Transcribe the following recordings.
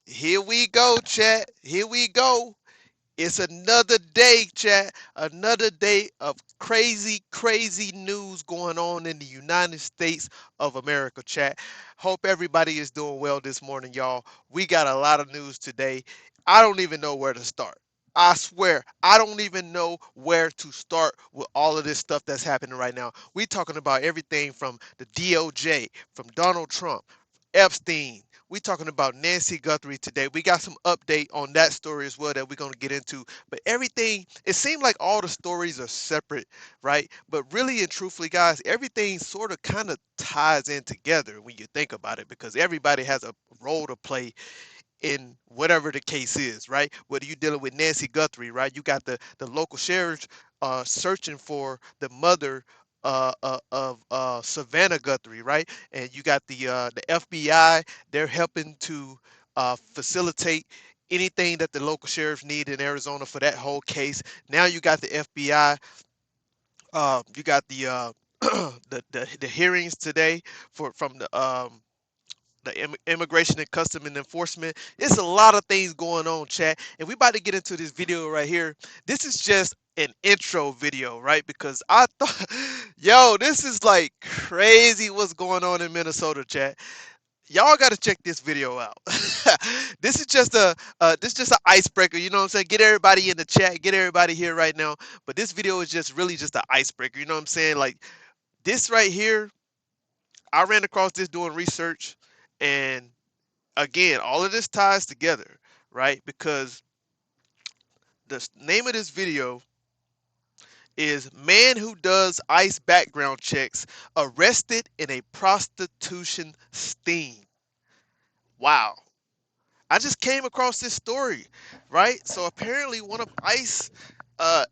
Here we go, chat. Here we go. It's another day, chat. Another day of crazy, crazy news going on in the United States of America, chat. Hope everybody is doing well this morning, y'all. We got a lot of news today. I don't even know where to start. I swear, I don't even know where to start with all of this stuff that's happening right now. We talking about everything from the DOJ, from Donald Trump, Epstein. We talking about Nancy Guthrie today. We got some update on that story as well that we're going to get into. But everything, it seems like all the stories are separate, right? But really and truthfully, guys, everything sort of kind of ties in together when you think about it, because everybody has a role to play in whatever the case is, right? Whether you're dealing with Nancy Guthrie, right? You got the local sheriff searching for the mother of Savannah Guthrie, right? And you got the FBI. They're helping to facilitate anything that the local sheriffs need in Arizona for that whole case. Now you got the FBI. You got the the hearings today for from the immigration and custom and enforcement. It's a lot of things going on, chat, and we about to get into this video right here. This is just an intro video, right? Because I thought, yo, this is like crazy what's going on in Minnesota, chat. Y'all got to check this video out. This is just this is just an icebreaker, you know what I'm saying? Get everybody in the chat, get everybody here right now. But this video is just really just an icebreaker, you know what I'm saying? Like this right here, I ran across this doing research, and again, all of this ties together, right? Because the name of this video is Man Who Does ICE Background Checks Arrested in a Prostitution Sting. Wow. I just came across this story, right? So apparently one of ICE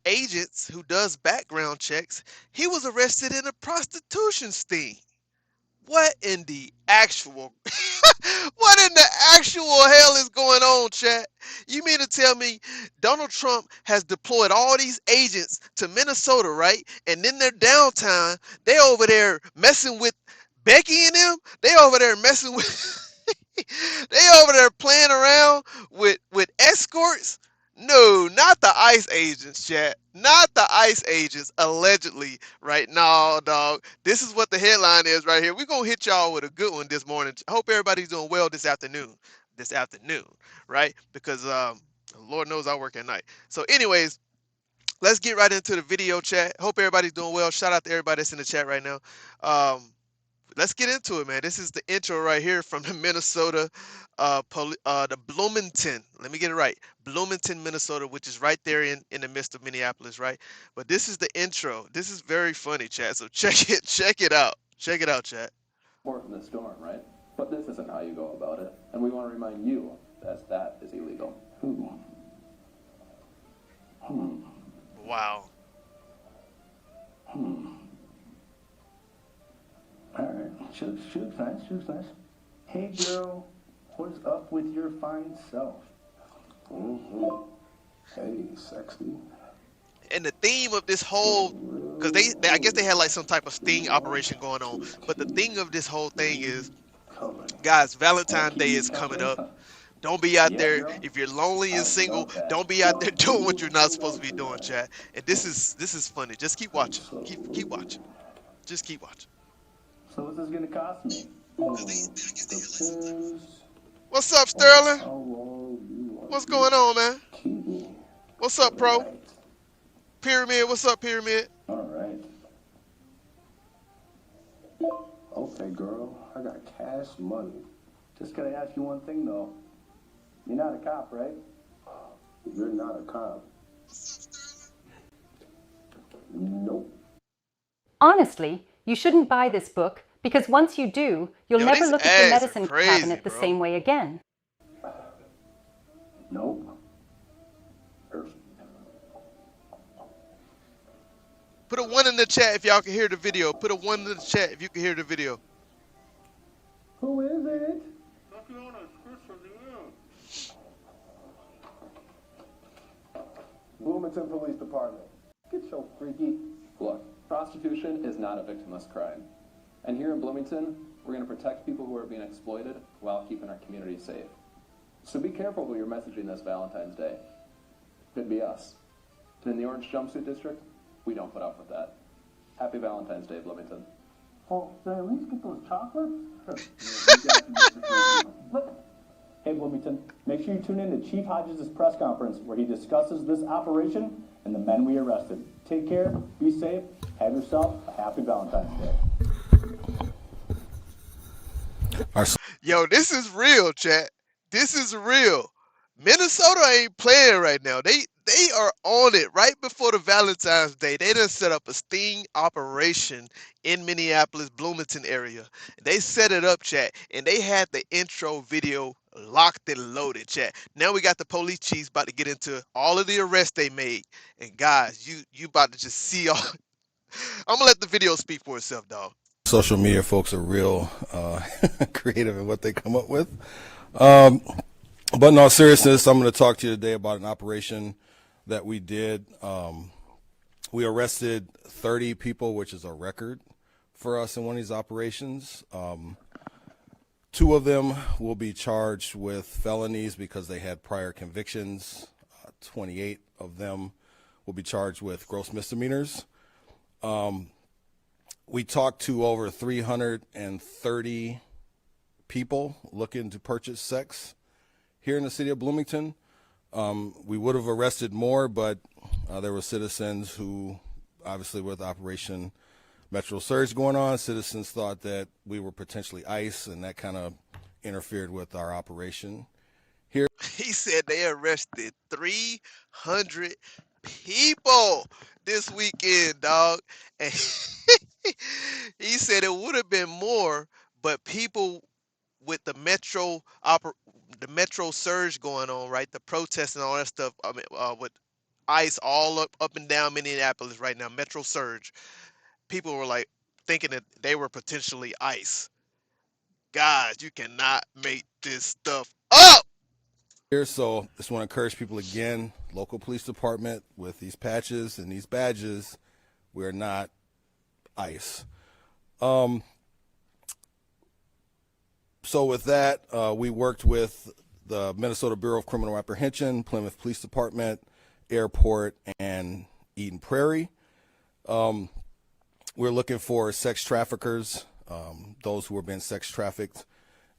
agents who does background checks, he was arrested in a prostitution sting. What in the actual what in the actual hell is going on, chat? You mean to tell me Donald Trump has deployed all these agents to Minnesota, right? And then their downtime, they over there messing with Becky and them? They over there messing with they over there playing around with escorts? No, not the ICE agents, chat. Not the ICE agents, allegedly, right? No, dog. This is what the headline is right here. We're gonna hit y'all with a good one this morning. I hope everybody's doing well this afternoon. This afternoon, right? Because Lord knows I work at night. So, anyways, let's get right into the video, chat. Hope everybody's doing well. Shout out to everybody that's in the chat right now. Um, let's get into it, man. This is the intro right here from the Minnesota, the Bloomington. Let me get it right, Bloomington, Minnesota, which is right there in the midst of Minneapolis, right? But this is the intro. This is very funny, chat. So check it out, chat. Port in the storm, right? But this isn't how you go about it, and we want to remind you that is illegal. Wow. All right, shoot, nice. Hey, girl, what's up with your fine self? Hey, sexy. And the theme of this whole, because I guess they had like some type of sting operation going on, but the thing of this whole thing is, guys, Valentine's Day is coming up. Don't be out there if you're lonely and single. Don't be out there doing what you're not supposed to be doing, chat. And this is funny. Just keep watching. Keep watching. Just keep watching. So what's this gonna cost me? What's up, Sterling? How long you want What's going on, man? keep me? What's up, Pro? Right. Pyramid, what's up, Pyramid? All right. Okay, girl, I got cash money. Just gotta ask you one thing, though. You're not a cop, right? You're not a cop. Nope. Honestly, you shouldn't buy this book because once you do, you'll Yo, never these look at the ads are medicine crazy, cabinet the bro. same way again. Nope. Perfect. Put a 1 in the chat if y'all can hear the video. Put a 1 in the chat if you can hear the video. Who is it? Bloomington Police Department. Get so freaky. Look, prostitution is not a victimless crime. And here in Bloomington, we're going to protect people who are being exploited while keeping our community safe. So be careful when you're messaging this Valentine's Day. Could be us. And in the orange jumpsuit district, we don't put up with that. Happy Valentine's Day, Bloomington. Oh, did I at least get those chocolates? Hey, Bloomington, make sure you tune in to Chief Hodges' press conference where he discusses this operation and the men we arrested. Take care, be safe, have yourself a happy Valentine's Day. Yo, this is real, chat. This is real. Minnesota ain't playing right now. They are on it right before the Valentine's Day. They done set up a sting operation in Minneapolis, Bloomington area. They set it up, chat, and they had the intro video locked and loaded, chat. Now we got the police chiefs about to get into all of the arrests they made. And guys, you about to just see all. I'm gonna let the video speak for itself, dog. Social media folks are real creative in what they come up with. But in all seriousness, I'm going to talk to you today about an operation that we did. We arrested 30 people, which is a record for us in one of these operations. 2 of them will be charged with felonies because they had prior convictions. 28 of them will be charged with gross misdemeanors. We talked to over 330 people looking to purchase sex here in the city of Bloomington. We would have arrested more, but there were citizens who, obviously with Operation Metro Surge going on, citizens thought that we were potentially ICE, and that kind of interfered with our operation. Here, He said they arrested 300 people this weekend, dog. And he said it would have been more, but people with the Metro Surge going on, right? The protests and all that stuff. I mean, with ICE all up and down Minneapolis right now, Metro Surge. People were like thinking that they were potentially ICE. Guys, you cannot make this stuff up. so just want to encourage people again, local police department, with these patches and these badges, we're not ICE. So with that, we worked with the Minnesota Bureau of Criminal Apprehension, Plymouth Police Department, Airport, and Eden Prairie. We're looking for sex traffickers, those who are being sex trafficked.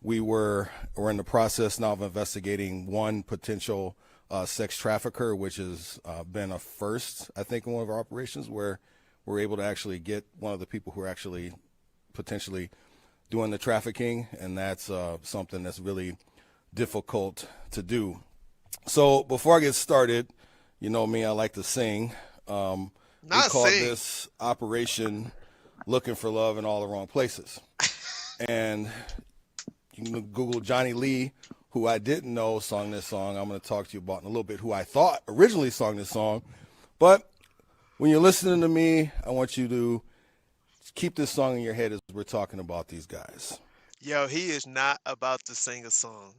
We're in the process now of investigating one potential sex trafficker, which has been a first, I think, in one of our operations, where we're able to actually get one of the people who are actually potentially doing the trafficking, and that's something that's really difficult to do. So before I get started, you know me, I like to sing. We called this operation Looking for Love in All the Wrong Places. And you can Google Johnny Lee, who I didn't know sung this song. I'm going to talk to you about in a little bit who I thought originally sung this song. But when you're listening to me, I want you to keep this song in your head as we're talking about these guys. Yo, he is not about to sing a song.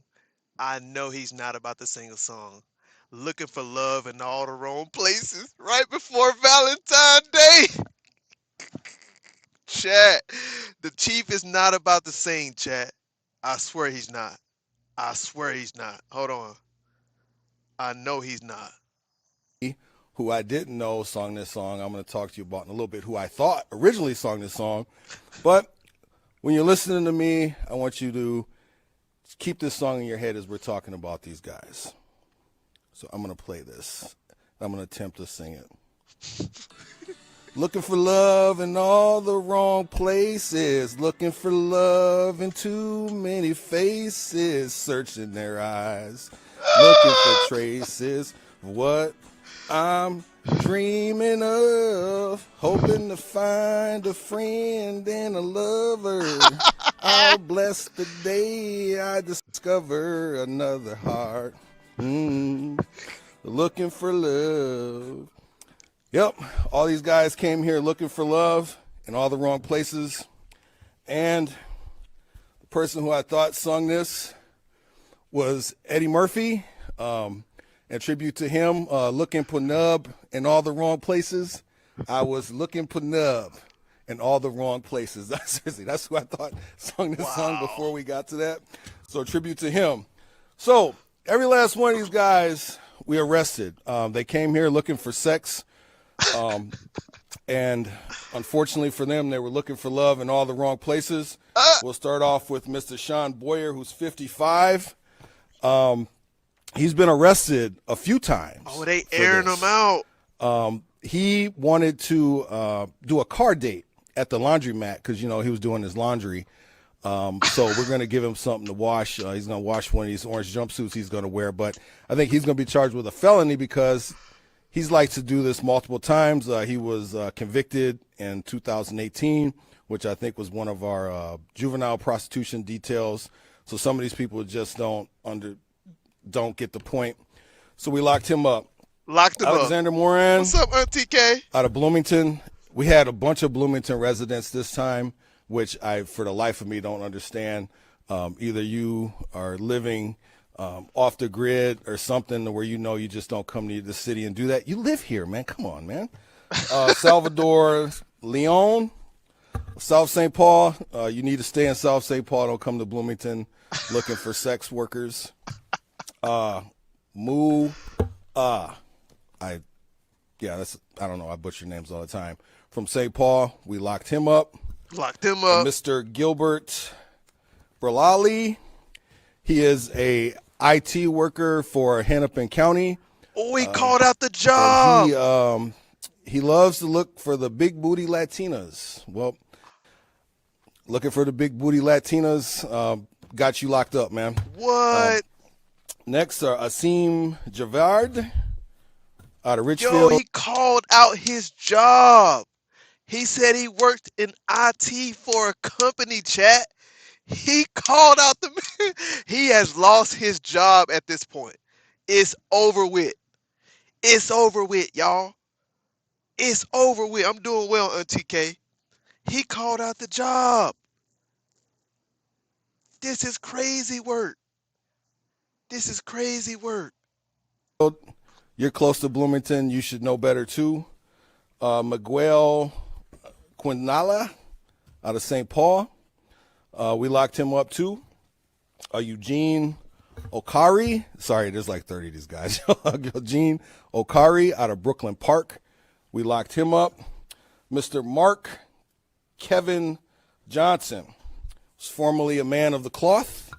I know he's not about to sing a song. Looking for love in all the wrong places right before Valentine's Day. Chat, the chief is not about to sing, chat. I swear he's not. I swear he's not. Hold on. I know he's not. Who I didn't know sung this song. I'm going to talk to you about in a little bit who I thought originally sung this song. But when you're listening to me, I want you to keep this song in your head as we're talking about these guys. So I'm going to play this. I'm going to attempt to sing it. Looking for love in all the wrong places. Looking for love in too many faces. Searching their eyes. Looking for traces of what I'm dreaming of. Hoping to find a friend and a lover. I'll bless the day I discover another heart. Looking for love. Yep, all these guys came here looking for love in all the wrong places. And the person who I thought sung this was Eddie Murphy. And tribute to him, looking for nub in all the wrong places. I was looking for nub in all the wrong places. Seriously, that's who I thought sung this song before we got to that. So tribute to him. So every last one of these guys we arrested. They came here looking for sex. And unfortunately for them, they were looking for love in all the wrong places. We'll start off with Mr. Sean Boyer, who's 55. He's been arrested a few times. Oh, they airing him out. He wanted to do a car date at the laundromat because, you know, he was doing his laundry. So we're going to give him something to wash. He's going to wash one of these orange jumpsuits he's going to wear. But I think he's going to be charged with a felony because he's liked to do this multiple times. He was convicted in 2018, which I think was one of our juvenile prostitution details. So some of these people just don't get the point. So we locked him up. Locked him Alexander up. Moran. What's up, TK? Out of Bloomington. We had a bunch of Bloomington residents this time, which I, for the life of me, don't understand. Either you are living off the grid or something where you know you just don't come to the city and do that. You live here, man. Come on, man. Salvador Leon, South St. Paul. You need to stay in South St. Paul. Don't come to Bloomington looking for sex workers. I don't know. I butcher names all the time. From St. Paul, we locked him up. Locked him up. Mr. Gilbert Berlali. He is a IT worker for Hennepin County. Oh, he called out the job. He loves to look for the big booty Latinas. Well, looking for the big booty Latinas got you locked up, man. What? Next are Asim Javard out of Richfield. Yo, he called out his job. He said he worked in IT for a company, chat. He called out the man. He has lost his job at this point. It's over with. It's over with, y'all. It's over with. I'm doing well, TK. He called out the job. This is crazy work. This is crazy work. You're close to Bloomington. You should know better, too. Miguel Quinala out of St. Paul. We locked him up, too. Eugene Okari. Sorry, there's like 30 of these guys. Eugene Okari out of Brooklyn Park. We locked him up. Mr. Mark Kevin Johnson was formerly a man of the cloth.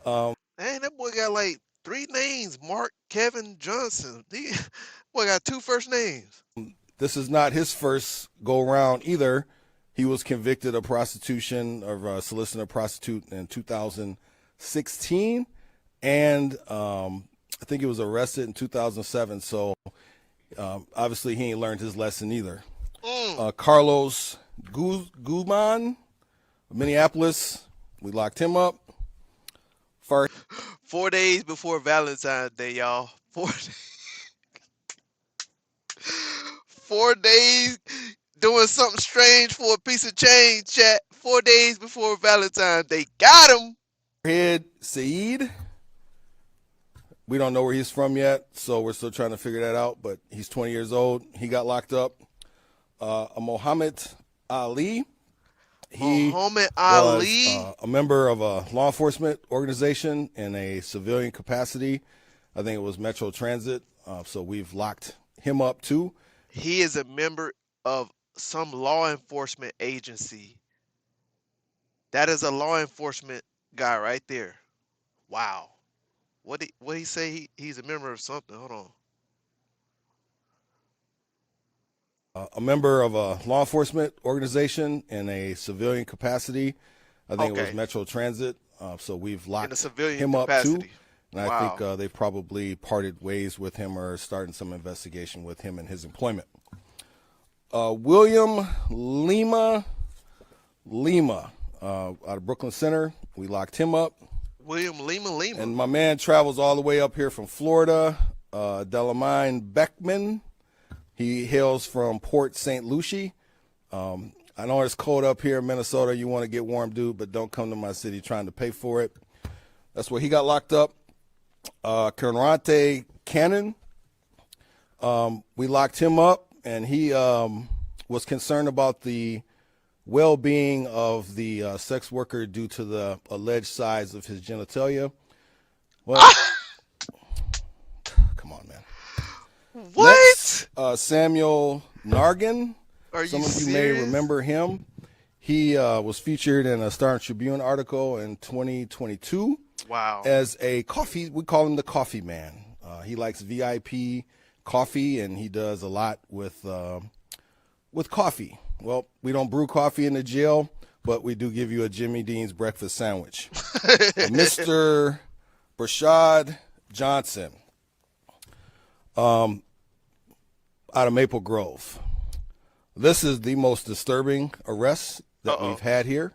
Man, that boy got like 3 names. Mark Kevin Johnson. Boy got 2 first names. This is not his first go-around either. He was convicted of prostitution, of soliciting a prostitute in 2016. And I think he was arrested in 2007. So obviously he ain't learned his lesson either. Carlos Guzman, Minneapolis. We locked him up. 4 days before Valentine's Day, y'all. 4 days doing something strange for a piece of change, chat. 4 days before Valentine's Day. Got him. Head Saeed. We don't know where he's from yet, so we're still trying to figure that out, but he's 20 years old. He got locked up. Mohammed Ali. Muhammad Ali was a member of a law enforcement organization in a civilian capacity. I think it was Metro Transit. So we've locked him up too. He is a member of some law enforcement agency. That is a law enforcement guy right there. Wow. What he say? He's a member of something. Hold on. A member of a law enforcement organization in a civilian capacity. I think it was Metro Transit. So we've locked him up too. And I think they probably parted ways with him or starting some investigation with him and his employment. William Lima out of Brooklyn Center. We locked him up. William Lima. And my man travels all the way up here from Florida. Delamine Beckman. He hails from Port St. Lucie. I know it's cold up here in Minnesota. You want to get warm, dude, but don't come to my city trying to pay for it. That's where he got locked up. Conrante Cannon. We locked him up, and he was concerned about the well-being of the sex worker due to the alleged size of his genitalia. Well, Samuel Nargin. Are Some you of you may serious? remember him. He was featured in a Star Tribune article in 2022 Wow. as a coffee. We call him the coffee man. He likes VIP coffee, and he does a lot with coffee. Well, we don't brew coffee in the jail, but we do give you a Jimmy Dean's breakfast sandwich. Mr. Brashad Johnson, out of Maple Grove. This is the most disturbing arrest that we've had here.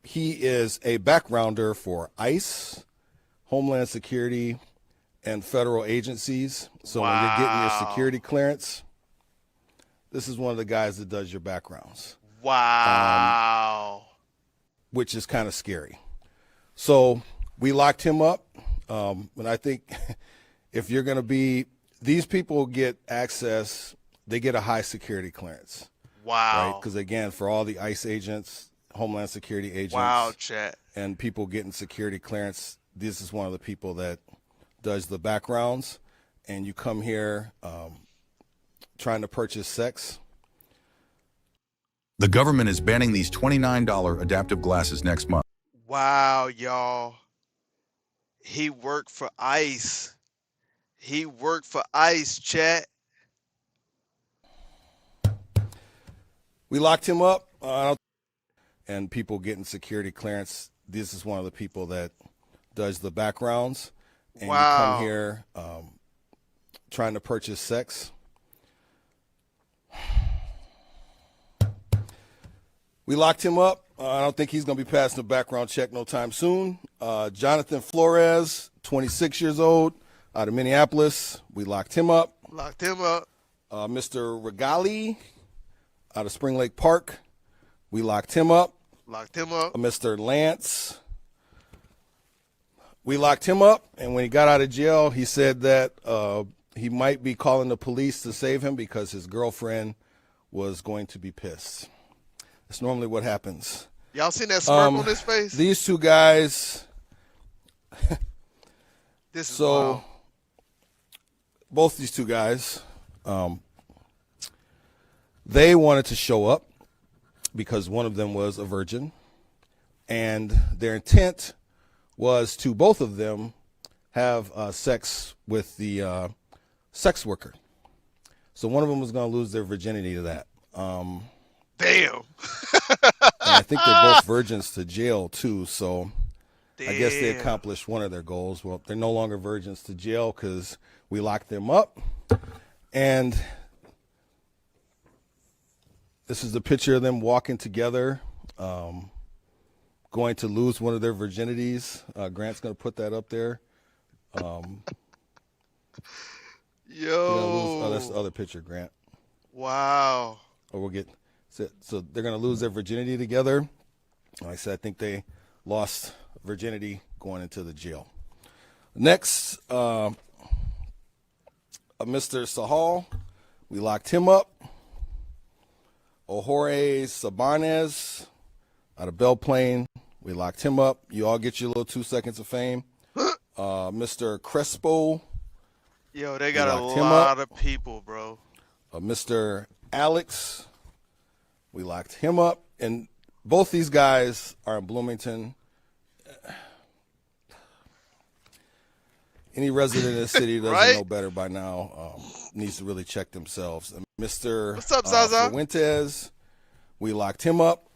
He is a backgrounder for ICE, Homeland Security, and federal agencies. So when you're getting your security clearance, this is one of the guys that does your backgrounds. Wow. Which is kind of scary. So we locked him up. And I think if you're going to be, these people get access, they get a high security clearance. Wow. Right? Because again, for all the ICE agents, Homeland Security agents, Wow, chat. and people getting security clearance, this is one of the people that does the backgrounds. And you come here trying to purchase sex. The government is banning these $29 adaptive glasses next month. Wow, y'all. He worked for ICE. He worked for ICE, chat. We locked him up, and people getting security clearance. This is one of the people that does the backgrounds. And you come here trying to purchase sex. We locked him up. I don't think he's going to be passing a background check no time soon. Jonathan Flores, 26 years old, out of Minneapolis. We locked him up. Locked him up. Mr. Regali, out of Spring Lake Park. We locked him up. Locked him up. Mr. Lance. We locked him up, and when he got out of jail, he said that he might be calling the police to save him because his girlfriend was going to be pissed. That's normally what happens. Y'all seen that smirk on his face? These two guys. This is So, wild. both these two guys, they wanted to show up because one of them was a virgin, and their intent was to both of them have sex with the sex worker. So one of them was going to lose their virginity to that. Damn. And I think they're both virgins to jail too, so Damn. I guess they accomplished one of their goals. Well, they're no longer virgins to jail because we locked them up. And this is a picture of them walking together, going to lose one of their virginities. Grant's going to put that up there. Yo. That's the other picture, Grant. Wow. Or we'll get so they're going to lose their virginity together. Like I said, I think they lost virginity going into the jail. Next, Mr. Sahal, we locked him up. Ohore Sabarnez, out of Belle Plaine, we locked him up. You all get your little 2 seconds of fame. Mr. Crespo. Yo, they got a locked him lot up. of people, bro. Mr. Alex, we locked him up. And both these guys are in Bloomington. Any resident of the city doesn't Right? know better by now, needs to really check themselves. And Mr. What's up, Zaza? Fuentes, we locked him up.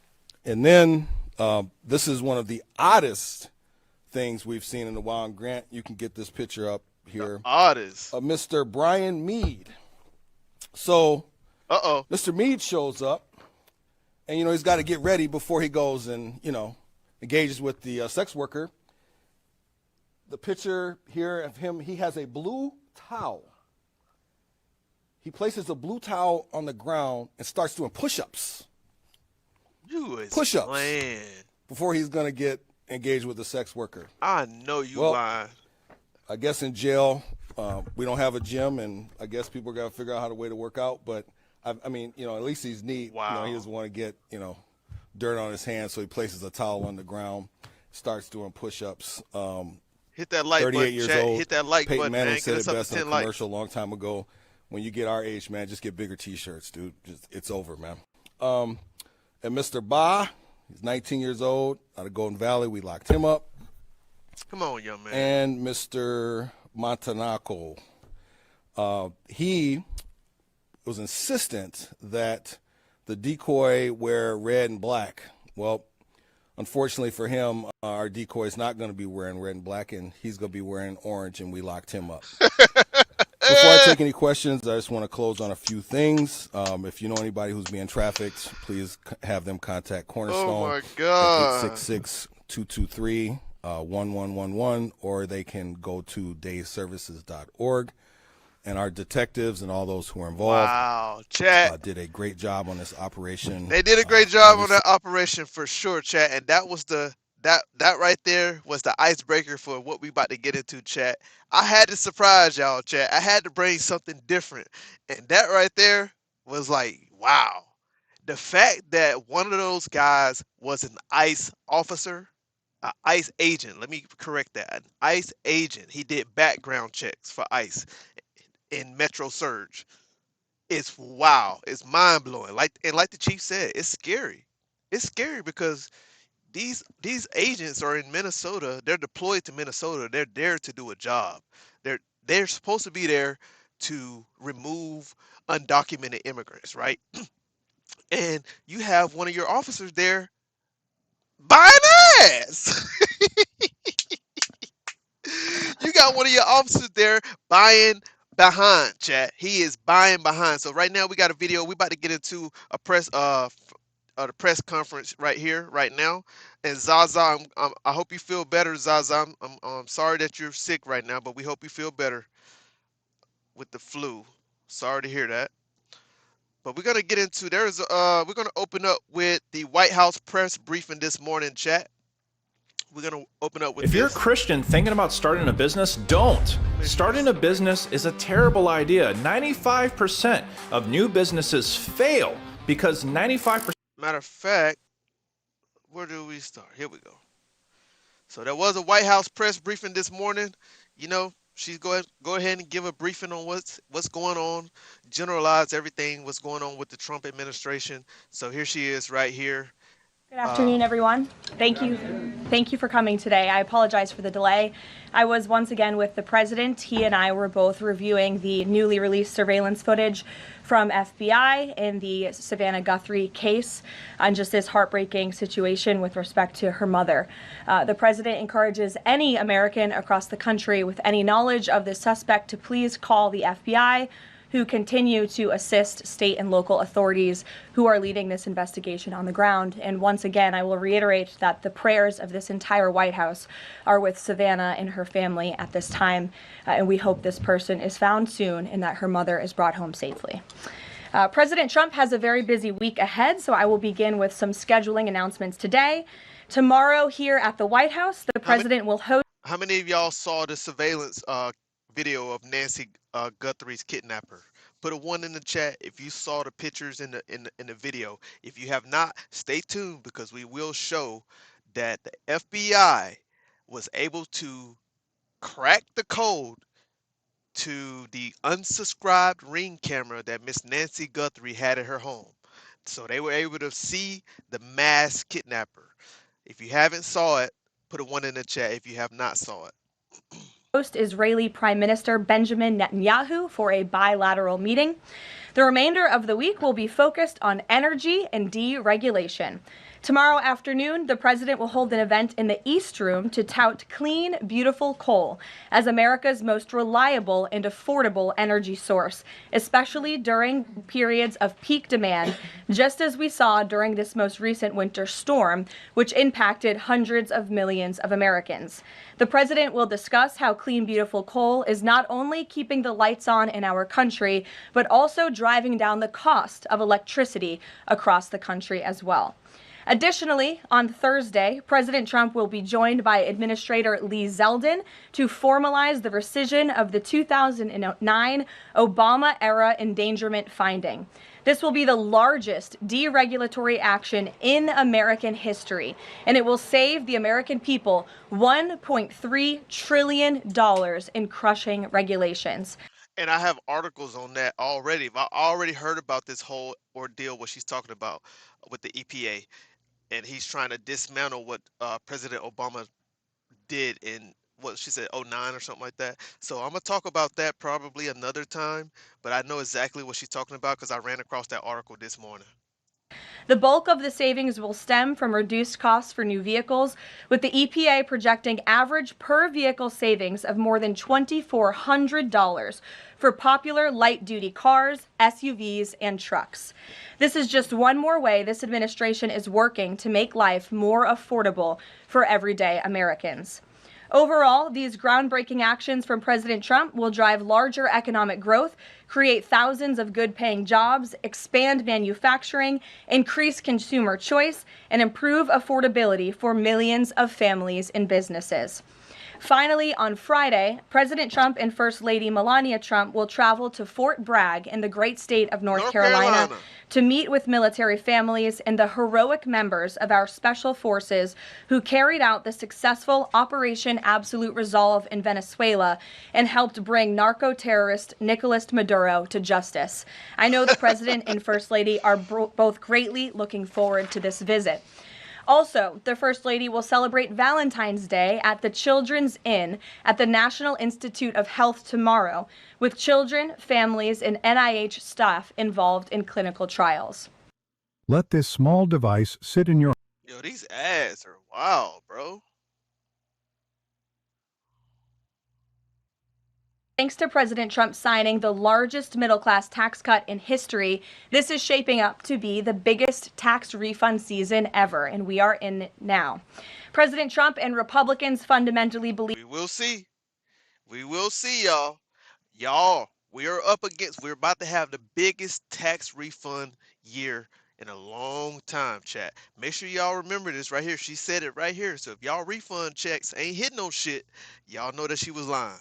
And then this is one of the oddest things we've seen in a while. And Grant, you can get this picture up here. Artists. Mr. Brian Mead. So Uh-oh. Mr. Mead shows up, and, he's got to get ready before he goes and, engages with the sex worker. The picture here of him, he has a blue towel. He places a blue towel on the ground and starts doing push-ups You is Push-ups. playing. before he's going to get engaged with the sex worker. I know you Well, lying. I guess in jail, we don't have a gym, and I guess people got to figure out how to way to work out. But, I mean, at least he's neat. Wow. He doesn't want to get, dirt on his hands, so he places a towel on the ground, starts doing push-ups. Hit that like 38 button, years chat. old. Hit that like Peyton button, Manning man. said Get it us up best to in a 10 likes. commercial a long time ago. when you get our age, man, just get bigger T-shirts, dude. It's over, man. And Mr. Ba, he's 19 years old, out of Golden Valley. We locked him up. Come on, young man. And Mr. Montanaco, he was insistent that the decoy wear red and black. Well, unfortunately for him, our decoy is not going to be wearing red and black, and he's going to be wearing orange, and we locked him up. Before I take any questions, I just want to close on a few things. If you know anybody who's being trafficked, please have them contact Cornerstone. Oh, my God. At 866-223-1111, or they can go to dayservices.org. And our detectives and all those who are involved did a great job on this operation. They did a great job on that operation for sure, chat. And that was that right there was the icebreaker for what we about to get into, chat. I had to surprise y'all, chat. I had to bring something different. And that right there was like, wow. The fact that one of those guys was an ICE officer, an ICE agent. Let me correct that. An ICE agent. He did background checks for ICE in Metro Surge. It's wow. It's mind blowing. Like the chief said, it's scary. It's scary because these agents are in Minnesota. They're deployed to Minnesota. They're there to do a job. They're supposed to be there to remove undocumented immigrants, right? And you have one of your officers there buying ass. You got one of your officers there buying behind, chat. He is buying behind. So right now we got a video. We about to get into a the press conference right here, right now. And Zaza, I hope you feel better, Zaza. I'm sorry that you're sick right now, but we hope you feel better with the flu. Sorry to hear that. But we're gonna get into we're gonna open up with the White House press briefing this morning, chat. We're going to open up with If you're a Christian thinking about starting a business, don't. Starting a business is a terrible idea. 95% of new businesses fail because 95%. Matter of fact, where do we start? Here we go. So there was a White House press briefing this morning. You know, she's go ahead and give a briefing on what's going on, generalize everything, what's going on with the Trump administration. So here she is right here. Good afternoon, everyone. Thank you for coming today. I apologize for the delay. I was once again with the president. He and I were both reviewing the newly released surveillance footage from FBI in the Savannah Guthrie case on just this heartbreaking situation with respect to her mother. The president encourages any American across the country with any knowledge of the suspect to please call the FBI, who continue to assist state and local authorities who are leading this investigation on the ground. And once again, I will reiterate that the prayers of this entire White House are with Savannah and her family at this time, and we hope this person is found soon and that her mother is brought home safely. President Trump has a very busy week ahead, so I will begin with some scheduling announcements today. Tomorrow here at the White House, the president will host... How many of y'all saw the surveillance video of Nancy Guthrie's kidnapper? Put a 1 in the chat if you saw the pictures in the video. If you have not, stay tuned because we will show that the FBI was able to crack the code to the unsubscribed Ring camera that Miss Nancy Guthrie had at her home. So they were able to see the mass kidnapper. If you haven't saw it, put a 1 in the chat if you have not saw it. Israeli Prime Minister Benjamin Netanyahu for a bilateral meeting. The remainder of the week will be focused on energy and deregulation. Tomorrow afternoon, the president will hold an event in the East Room to tout clean, beautiful coal as America's most reliable and affordable energy source, especially during periods of peak demand, just as we saw during this most recent winter storm, which impacted hundreds of millions of Americans. The president will discuss how clean, beautiful coal is not only keeping the lights on in our country, but also driving down the cost of electricity across the country as well. Additionally, on Thursday, President Trump will be joined by Administrator Lee Zeldin to formalize the rescission of the 2009 Obama-era endangerment finding. This will be the largest deregulatory action in American history, and it will save the American people $1.3 trillion in crushing regulations. And I have articles on that already. I already heard about this whole ordeal, what she's talking about with the EPA, and he's trying to dismantle what President Obama did in what she said '09 or something like that. So I'm gonna talk about that probably another time, but I know exactly what she's talking about because I ran across that article this morning. The bulk of the savings will stem from reduced costs for new vehicles, with the EPA projecting average per vehicle savings of more than $2,400 for popular light-duty cars, SUVs, and trucks. This is just one more way this administration is working to make life more affordable for everyday Americans. Overall, these groundbreaking actions from President Trump will drive larger economic growth, create thousands of good-paying jobs, expand manufacturing, increase consumer choice, and improve affordability for millions of families and businesses. Finally, on Friday, President Trump and First Lady Melania Trump will travel to Fort Bragg in the great state of North Carolina to meet with military families and the heroic members of our special forces who carried out the successful Operation Absolute Resolve in Venezuela and helped bring narco-terrorist Nicolas Maduro to justice. I know the President and First Lady are both greatly looking forward to this visit. Also, the First Lady will celebrate Valentine's Day at the Children's Inn at the National Institute of Health tomorrow, with children, families, and NIH staff involved in clinical trials. Let this small device sit in your... Yo, these ads are wild, bro. Thanks to President Trump signing the largest middle-class tax cut in history, this is shaping up to be the biggest tax refund season ever, and we are in it now. President Trump and Republicans fundamentally believe... We will see. We will see, y'all. Y'all, we're about to have the biggest tax refund year in a long time, chat. Make sure y'all remember this right here. She said it right here. So if y'all refund checks ain't hitting no shit, y'all know that she was lying.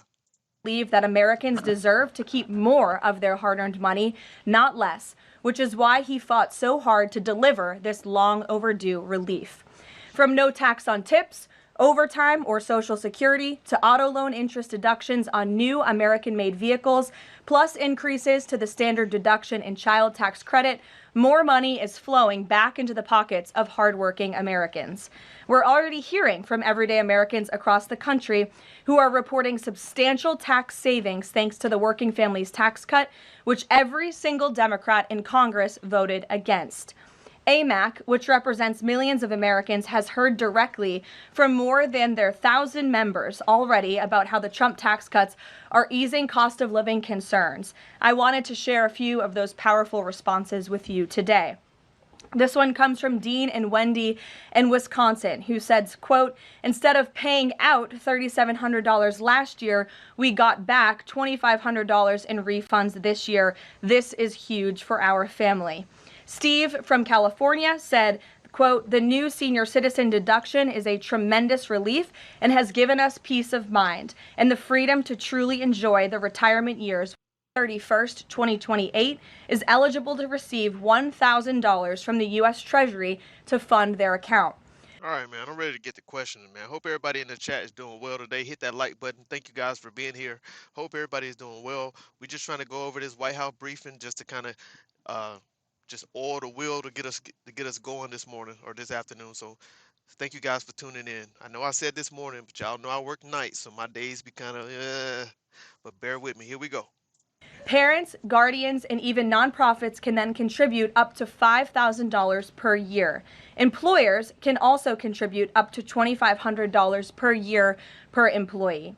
Believe that Americans deserve to keep more of their hard-earned money, not less, which is why he fought so hard to deliver this long overdue relief. From no tax on tips, overtime, or Social Security to auto loan interest deductions on new American-made vehicles, plus increases to the standard deduction and child tax credit, more money is flowing back into the pockets of hardworking Americans. We're already hearing from everyday Americans across the country who are reporting substantial tax savings thanks to the Working Families Tax Cut, which every single Democrat in Congress voted against. AMAC, which represents millions of Americans, has heard directly from more than their 1,000 members already about how the Trump tax cuts are easing cost of living concerns. I wanted to share a few of those powerful responses with you today. This one comes from Dean and Wendy in Wisconsin, who said, quote, instead of paying out $3,700 last year, we got back $2,500 in refunds this year. This is huge for our family. Steve from California said, quote, the new senior citizen deduction is a tremendous relief and has given us peace of mind and the freedom to truly enjoy the retirement years. 31st, 2028 is eligible to receive $1,000 from the U.S. Treasury to fund their account. All right, man, I'm ready to get to questioning, man. Hope everybody in the chat is doing well today. Hit that like button. Thank you guys for being here. Hope everybody is doing well. We're just trying to go over this White House briefing just to kind of just oil the wheel to get us going this morning or this afternoon. So thank you guys for tuning in. I know I said this morning, but y'all know I work nights, so my days be kind of but bear with me. Here we go. Parents, guardians, and even nonprofits can then contribute up to $5,000 per year. Employers can also contribute up to $2,500 per year per employee.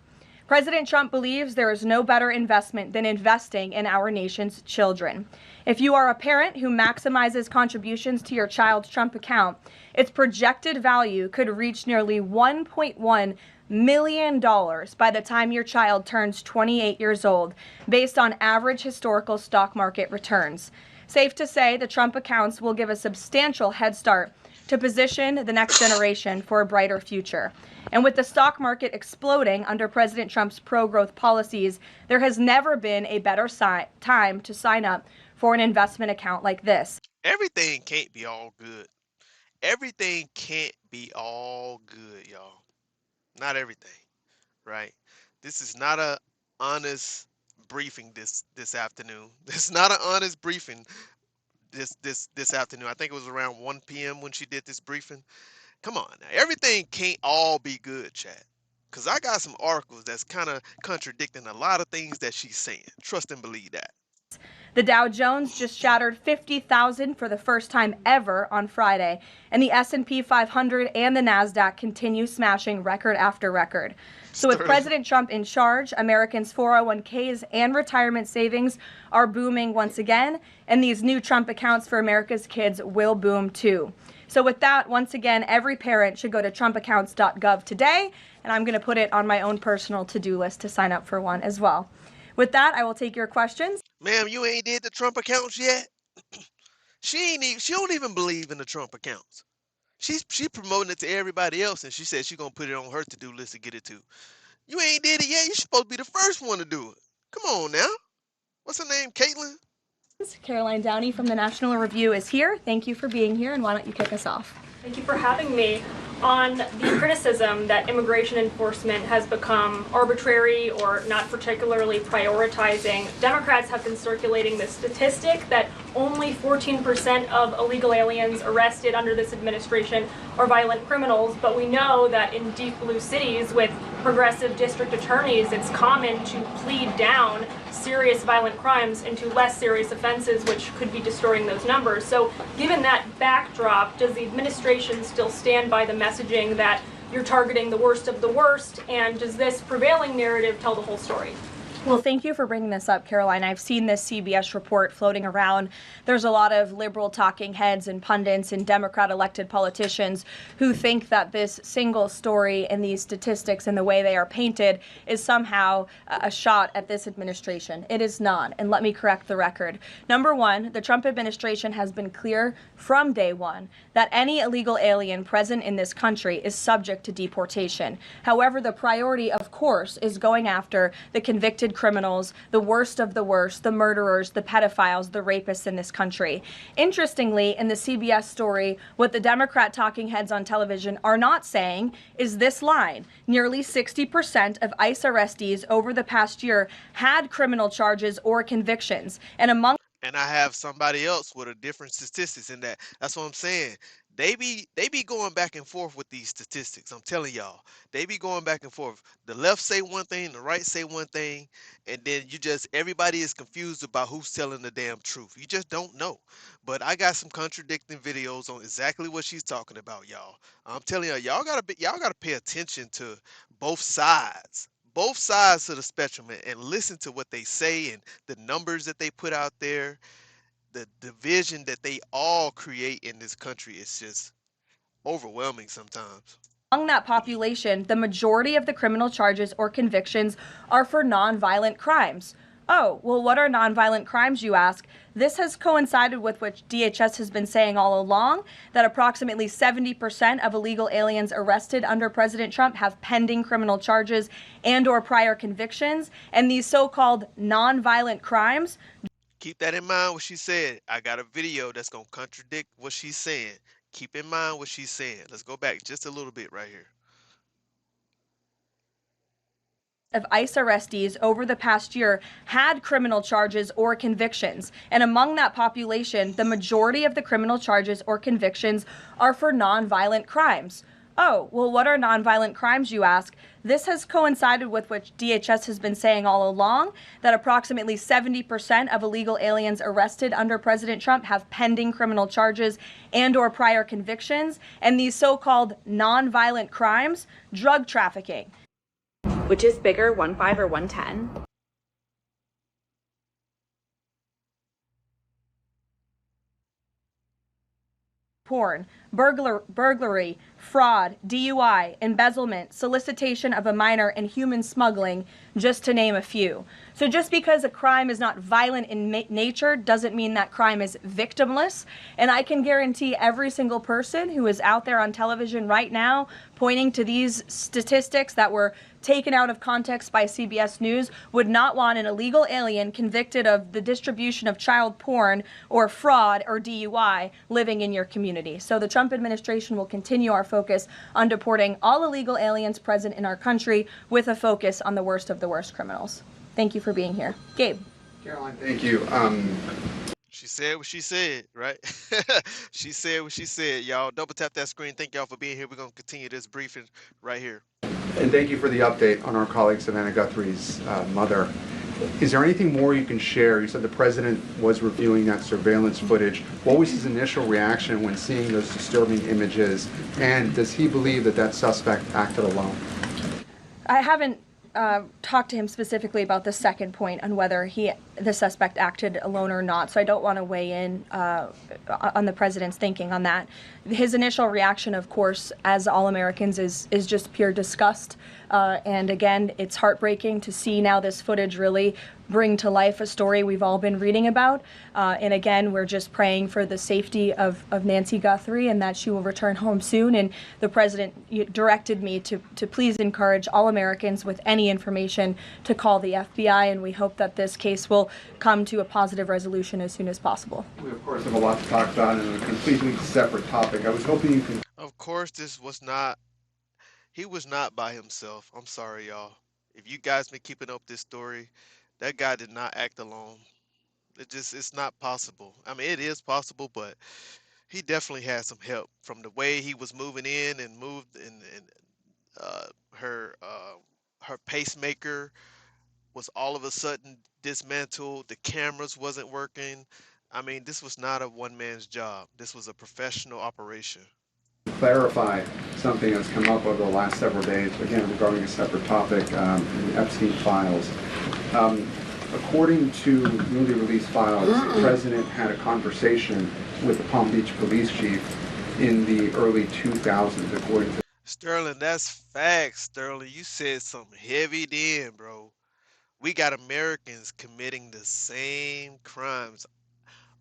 President Trump believes there is no better investment than investing in our nation's children. If you are a parent who maximizes contributions to your child's Trump account, its projected value could reach nearly $1.1 million by the time your child turns 28 years old, based on average historical stock market returns. Safe to say the Trump accounts will give a substantial head start to position the next generation for a brighter future. And with the stock market exploding under President Trump's pro-growth policies, there has never been a better time to sign up for an investment account like this. Everything can't be all good. Everything can't be all good, y'all. Not everything, right? This is not a honest briefing this afternoon. It's not an honest briefing this afternoon. I think it was around 1 p.m. when she did this briefing. Come on now. Everything can't all be good, chat. Because I got some articles that's kind of contradicting a lot of things that she's saying. Trust and believe that. The Dow Jones just shattered 50,000 for the first time ever on Friday, and the S&P 500 and the Nasdaq continue smashing record after record. So with President Trump in charge, Americans' 401ks and retirement savings are booming once again, and these new Trump accounts for America's kids will boom too. So with that, once again, every parent should go to trumpaccounts.gov today, and I'm going to put it on my own personal to-do list to sign up for one as well. With that, I will take your questions. Ma'am, you ain't did the Trump accounts yet? She don't even believe in the Trump accounts. She promoting it to everybody else, and she said she's going to put it on her to-do list to get it to. You ain't did it yet. You're supposed to be the first one to do it. Come on now. What's her name, Caitlin? Caroline Downey from the National Review is here. Thank you for being here, and why don't you kick us off? Thank you for having me. On the criticism that immigration enforcement has become arbitrary or not particularly prioritizing, Democrats have been circulating this statistic that only 14% of illegal aliens arrested under this administration are violent criminals, but we know that in deep blue cities with progressive district attorneys, it's common to plead down serious violent crimes into less serious offenses, which could be distorting those numbers. So given that backdrop, does the administration still stand by the messaging that you're targeting the worst of the worst, and does this prevailing narrative tell the whole story? Well, thank you for bringing this up, Caroline. I've seen this CBS report floating around. There's a lot of liberal talking heads and pundits and Democrat elected politicians who think that this single story and these statistics and the way they are painted is somehow a shot at this administration. It is not, and let me correct the record. Number one, the Trump administration has been clear from day one that any illegal alien present in this country is subject to deportation. However, the priority, of course, is going after the convicted criminals, the worst of the worst, the murderers, the pedophiles, the rapists in this country. Interestingly, in the CBS story, what the Democrat talking heads on television are not saying is this line. Nearly 60% of ICE arrestees over the past year had criminal charges or convictions. And I have somebody else with a different statistics in that. That's what I'm saying. They be going back and forth with these statistics. I'm telling y'all, they be going back and forth. The left say one thing, the right say one thing, and then everybody is confused about who's telling the damn truth. You just don't know. But I got some contradicting videos on exactly what she's talking about, y'all. I'm telling y'all gotta pay attention to both sides. Both sides of the spectrum, and listen to what they say and the numbers that they put out there, the division that they all create in this country. Is just overwhelming sometimes. Among that population, the majority of the criminal charges or convictions are for nonviolent crimes. Oh, well, what are nonviolent crimes, you ask? This has coincided with what DHS has been saying all along, that approximately 70% of illegal aliens arrested under President Trump have pending criminal charges and or prior convictions, and these so-called nonviolent crimes. Keep that in mind what she said. I got a video that's going to contradict what she's saying. Keep in mind what she's saying. Let's go back just a little bit right here. Of ICE arrestees over the past year had criminal charges or convictions. And among that population, the majority of the criminal charges or convictions are for nonviolent crimes. Oh, well, what are nonviolent crimes, you ask? This has coincided with what DHS has been saying all along, that approximately 70% of illegal aliens arrested under President Trump have pending criminal charges and or prior convictions. And these so-called nonviolent crimes, drug trafficking. Which is bigger, 1.5 or 1.10? Porn, burglary, fraud, DUI, embezzlement, solicitation of a minor, and human smuggling, just to name a few. So just because a crime is not violent in nature doesn't mean that crime is victimless. And I can guarantee every single person who is out there on television right now pointing to these statistics that were taken out of context by CBS News would not want an illegal alien convicted of the distribution of child porn or fraud or DUI living in your community. So the Trump administration will continue our focus on deporting all illegal aliens present in our country with a focus on the worst of the worst criminals. Thank you for being here. Gabe. Caroline, thank you. She said what she said, right? She said what she said, y'all. Double tap that screen. Thank y'all for being here. We're going to continue this briefing right here. And thank you for the update on our colleague Savannah Guthrie's mother. Is there anything more you can share? You said the president was reviewing that surveillance footage. What was his initial reaction when seeing those disturbing images? And does he believe that that suspect acted alone? I haven't talked to him specifically about the second point on whether the suspect acted alone or not, so I don't want to weigh in on the president's thinking on that. His initial reaction, of course, as all Americans, is just pure disgust. And again, it's heartbreaking to see now this footage really bring to life a story we've all been reading about. And again, we're just praying for the safety of Nancy Guthrie and that she will return home soon. And the president directed me to please encourage all Americans with any information to call the FBI. And we hope that this case will come to a positive resolution as soon as possible. We, of course, have a lot to talk about and a completely separate topic. I was hoping you could... Of course, he was not by himself. I'm sorry, y'all. If you guys been keeping up this story, that guy did not act alone. It's not possible. I mean, it is possible, but he definitely had some help from the way he was moving in and moved and her pacemaker was all of a sudden dismantled. The cameras wasn't working. I mean, this was not a one man's job. This was a professional operation. Clarify something that's come up over the last several days, again, regarding a separate topic, in the Epstein files. According to newly released files, the president had a conversation with the Palm Beach police chief in the early 2000s, according to... Sterling, that's facts, Sterling. You said something heavy then, bro. We got Americans committing the same crimes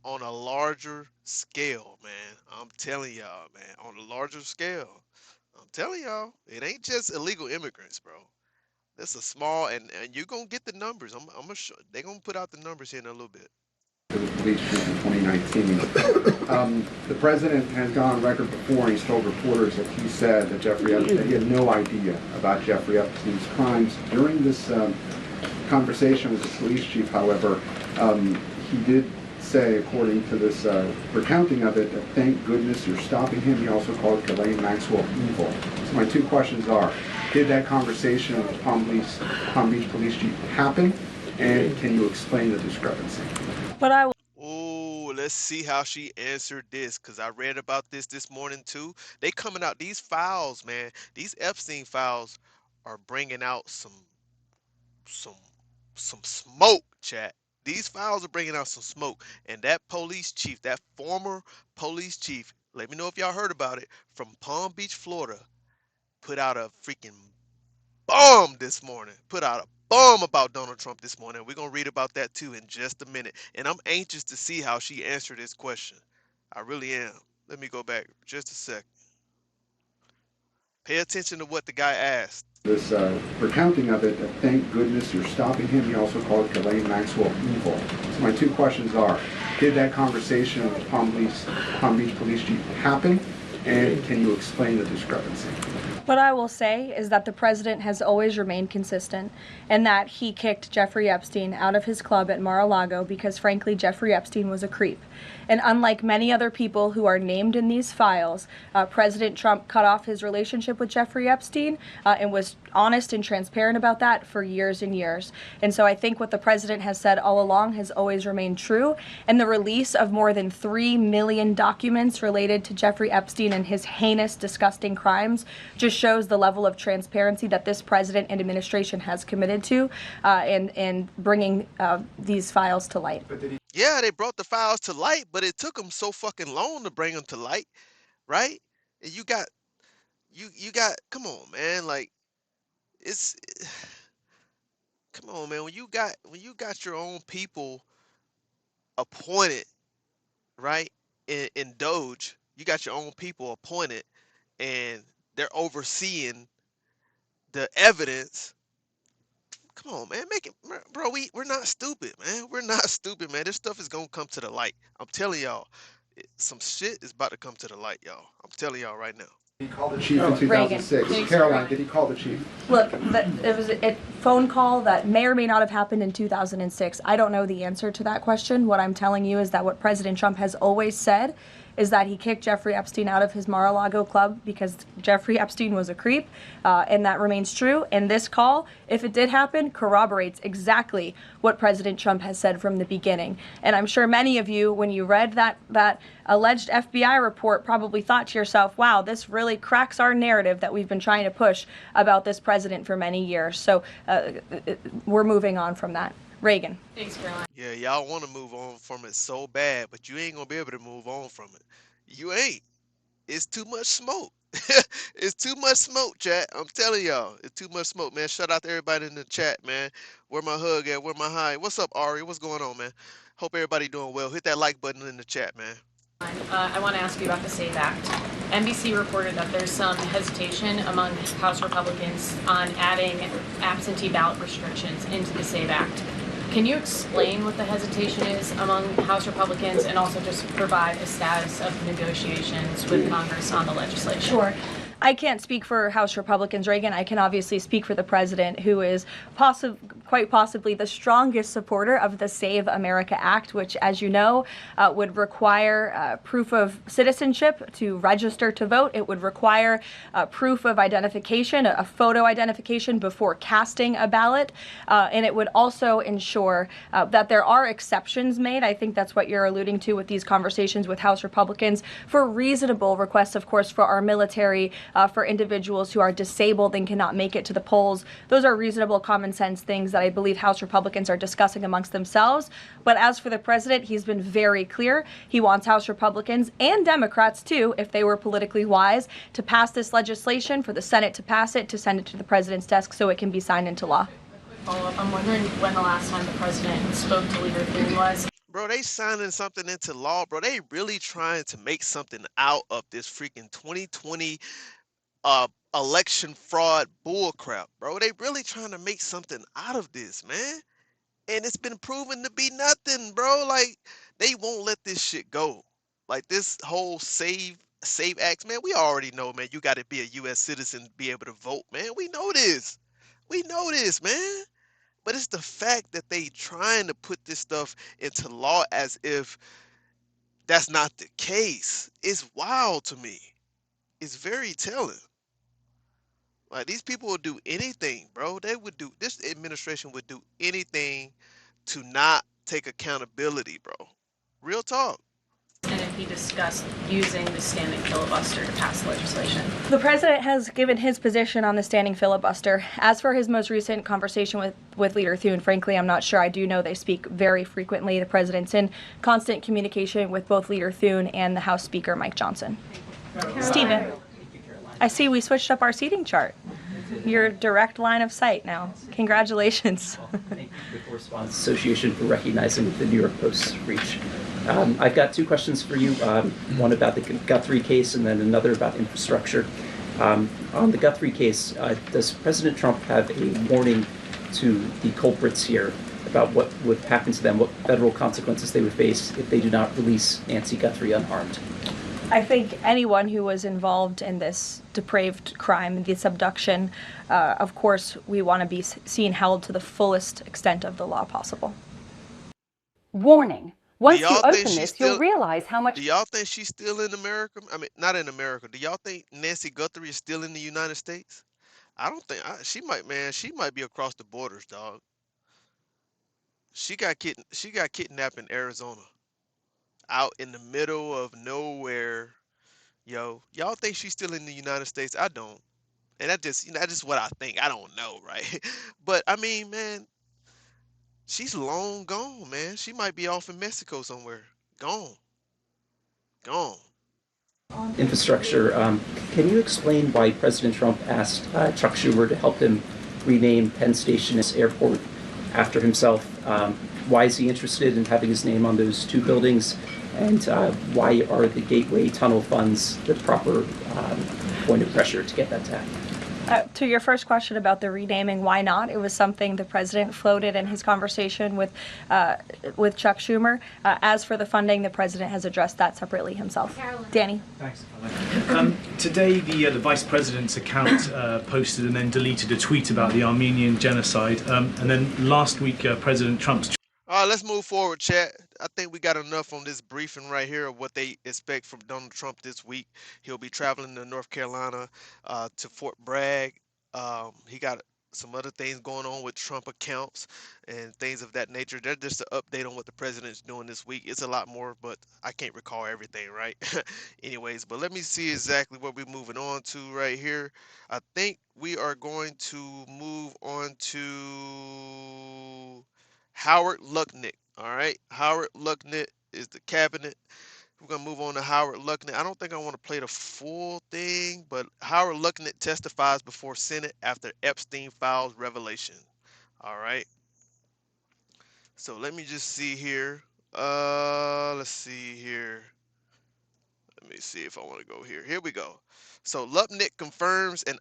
on a larger scale, man. I'm telling y'all, man, on a larger scale. I'm telling y'all, it ain't just illegal immigrants, bro. That's a small, and you're gonna get the numbers. I'm gonna show. They're gonna put out the numbers here in a little bit. The police chief in 2019. The president has gone on record before, and he's told reporters that he said that that he had no idea about Jeffrey Epstein's crimes. During this conversation with the police chief, however, he did say, according to this recounting of it, that thank goodness you're stopping him. He also called Ghislaine Maxwell evil. So my two questions are, did that conversation with Palm Beach police chief happen? And can you explain the discrepancy? Oh, let's see how she answered this, because I read about this morning too. They coming out, these files, man, these Epstein files are bringing out some smoke, chat. These files are bringing out some smoke, and that police chief, that former police chief, let me know if y'all heard about it, from Palm Beach, Florida, put out a freaking bomb this morning. Put out a bomb about Donald Trump this morning. We're going to read about that too in just a minute. And I'm anxious to see how she answered this question. I really am. Let me go back just a sec. Pay attention to what the guy asked. This recounting of it, that thank goodness you're stopping him. He also called Ghislaine Maxwell evil. So my two questions are, did that conversation with Palm Beach police chief happen? And can you explain the discrepancy? What I will say is that the president has always remained consistent and that he kicked Jeffrey Epstein out of his club at Mar-a-Lago because, frankly, Jeffrey Epstein was a creep. And unlike many other people who are named in these files, President Trump cut off his relationship with Jeffrey Epstein and was honest and transparent about that for years and years. And so I think what the president has said all along has always remained true. And the release of more than 3 million documents related to Jeffrey Epstein and his heinous, disgusting crimes just shows the level of transparency that this president and administration has committed to in bringing these files to light. Yeah, they brought the files to light, but it took them so fucking long to bring them to light, right? And you got, come on, man, like, it's, come on, man, when you got your own people appointed, right, in Doge, you got your own people appointed, and they're overseeing the evidence. Come on, man, make it, bro. We're not stupid, man. We're not stupid, man. This stuff is gonna come to the light. I'm telling y'all, some shit is about to come to the light, y'all. I'm telling y'all right now. He called the chief in 2006. Reagan. Caroline, did he call the chief? Look, it was a phone call that may or may not have happened in 2006. I don't know the answer to that question. What I'm telling you is that what President Trump has always said is that he kicked Jeffrey Epstein out of his Mar-a-Lago club because Jeffrey Epstein was a creep, and that remains true. And this call, if it did happen, corroborates exactly what President Trump has said from the beginning. And I'm sure many of you, when you read that alleged FBI report, probably thought to yourself, wow, this really cracks our narrative that we've been trying to push about this president for many years. So we're moving on from that. Reagan. Thanks, Caroline. Yeah, y'all want to move on from it so bad, but you ain't gonna be able to move on from it. You ain't. It's too much smoke. It's too much smoke, chat. I'm telling y'all, it's too much smoke, man. Shout out to everybody in the chat, man. Where my hug at? Where my high? What's up, Ari? What's going on, man? Hope everybody doing well. Hit that like button in the chat, man. I want to ask you about the SAVE Act. NBC reported that there's some hesitation among House Republicans on adding absentee ballot restrictions into the SAVE Act. Can you explain what the hesitation is among House Republicans and also just provide a status of negotiations with Congress on the legislation? Sure. I can't speak for House Republicans, Reagan. I can obviously speak for the president, who is quite possibly the strongest supporter of the Save America Act, which, as you know, would require proof of citizenship to register to vote. It would require proof of identification, a photo identification before casting a ballot. And it would also ensure that there are exceptions made. I think that's what you're alluding to with these conversations with House Republicans for reasonable requests, of course, for our military, for individuals who are disabled and cannot make it to the polls. Those are reasonable, common sense things that I believe House Republicans are discussing amongst themselves. But as for the president, he's been very clear. He wants House Republicans and Democrats, too, if they were politically wise, to pass this legislation, for the Senate to pass it, to send it to the president's desk so it can be signed into law. Follow-up. I'm wondering when the last time the president spoke to Leader Thune was. Bro, they signing something into law, bro. They really trying to make something out of this freaking 2020 election fraud bullcrap, bro. They really trying to make something out of this, man. And it's been proven to be nothing, bro. Like, they won't let this shit go. Like, this whole Save Act, man, we already know, man, you got to be a U.S. citizen to be able to vote, man. We know this. We know this, man. But it's the fact that they trying to put this stuff into law as if that's not the case. It's wild to me. It's very telling. Like, these people would do anything, bro. This administration would do anything to not take accountability, bro. Real talk. And if he discussed using the standing filibuster to pass legislation. The president has given his position on the standing filibuster. As for his most recent conversation with Leader Thune, frankly, I'm not sure. I do know they speak very frequently. The president's in constant communication with both Leader Thune and the House Speaker, Mike Johnson. Stephen, I see we switched up our seating chart. Your direct line of sight now. Congratulations. Thank you to the Correspondents Association for recognizing the New York Post's reach. I've got two questions for you, one about the Guthrie case and then another about infrastructure. On the Guthrie case, does President Trump have a warning to the culprits here about what would happen to them, what federal consequences they would face if they do not release Nancy Guthrie unharmed? I think anyone who was involved in this depraved crime, this abduction, of course, we want to be seen held to the fullest extent of the law possible. Warning. Once you open this, you'll realize how much... Do y'all think she's still in America? I mean, not in America. Do y'all think Nancy Guthrie is still in the United States? I don't think... she might be across the borders, dog. She got kidnapped in Arizona. Out in the middle of nowhere. Yo, y'all think she's still in the United States? I don't. And that's just what I think. I don't know, right? But I mean, man, she's long gone, man. She might be off in Mexico somewhere. Gone. Infrastructure. Can you explain why President Trump asked Chuck Schumer to help him rename Penn Station as Airport after himself? Why is he interested in having his name on those two buildings? And why are the Gateway Tunnel funds the proper point of pressure to get that to happen? To your first question about the renaming, why not? It was something the president floated in his conversation with Chuck Schumer. As for the funding, the president has addressed that separately himself. Danny. Thanks. Today, the vice president's account posted and then deleted a tweet about the Armenian genocide. And then last week, President Trump's. All right, let's move forward, chat. I think we got enough on this briefing right here of what they expect from Donald Trump this week. He'll be traveling to North Carolina, to Fort Bragg. He got some other things going on with Trump accounts and things of that nature. They're just an update on what the president's doing this week. It's a lot more, but I can't recall everything, right? Anyways, but let me see exactly what we're moving on to right here. I think we are going to move on to Howard Lutnick. All right, Howard Lutnick is the cabinet. We're gonna move on to Howard Lutnick. I don't think I want to play the full thing, but Howard Lutnick testifies before Senate after Epstein files revelation. All right. So let me just see here. Let's see here. Let me see if I want to go here. Here we go. So Lutnick confirms an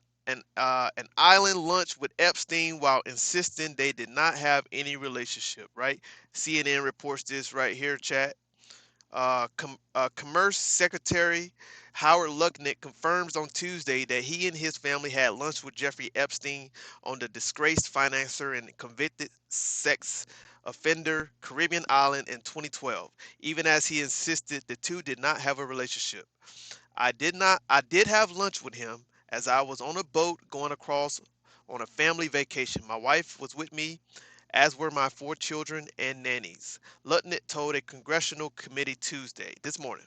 island lunch with Epstein while insisting they did not have any relationship, right? CNN reports this right here, chat. Commerce Secretary Howard Lutnick confirms on Tuesday that he and his family had lunch with Jeffrey Epstein on the disgraced financier and convicted sex offender Caribbean island in 2012, even as he insisted the two did not have a relationship. I did have lunch with him as I was on a boat going across on a family vacation. My wife was with me, as were my 4 children and nannies. Lutnick told a congressional committee Tuesday, this morning.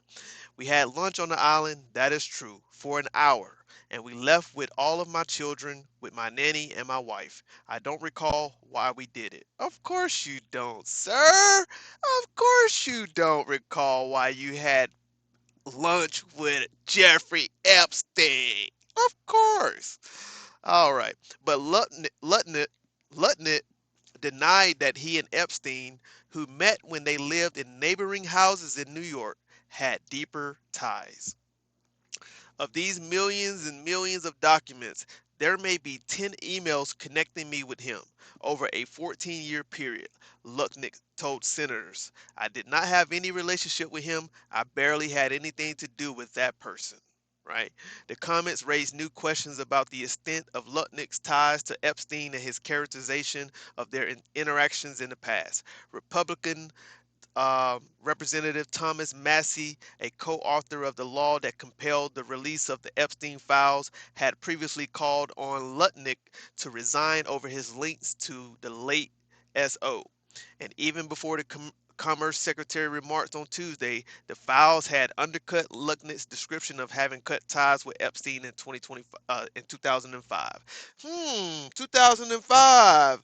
We had lunch on the island, that is true, for an hour, and we left with all of my children, with my nanny and my wife. I don't recall why we did it. Of course you don't, sir. Of course you don't recall why you had lunch with Jeffrey Epstein. Of course. All right. But Lutnick denied that he and Epstein, who met when they lived in neighboring houses in New York, had deeper ties. Of these millions and millions of documents, there may be 10 emails connecting me with him over a 14-year period, Lutnick told senators. I did not have any relationship with him. I barely had anything to do with that person. Right? The comments raised new questions about the extent of Lutnick's ties to Epstein and his characterization of their interactions in the past. Republican Representative Thomas Massey, a co-author of the law that compelled the release of the Epstein files, had previously called on Lutnick to resign over his links to the late S.O. And even before the Commerce Secretary remarked on Tuesday, the files had undercut Lutnick's description of having cut ties with Epstein in 2005. 2005.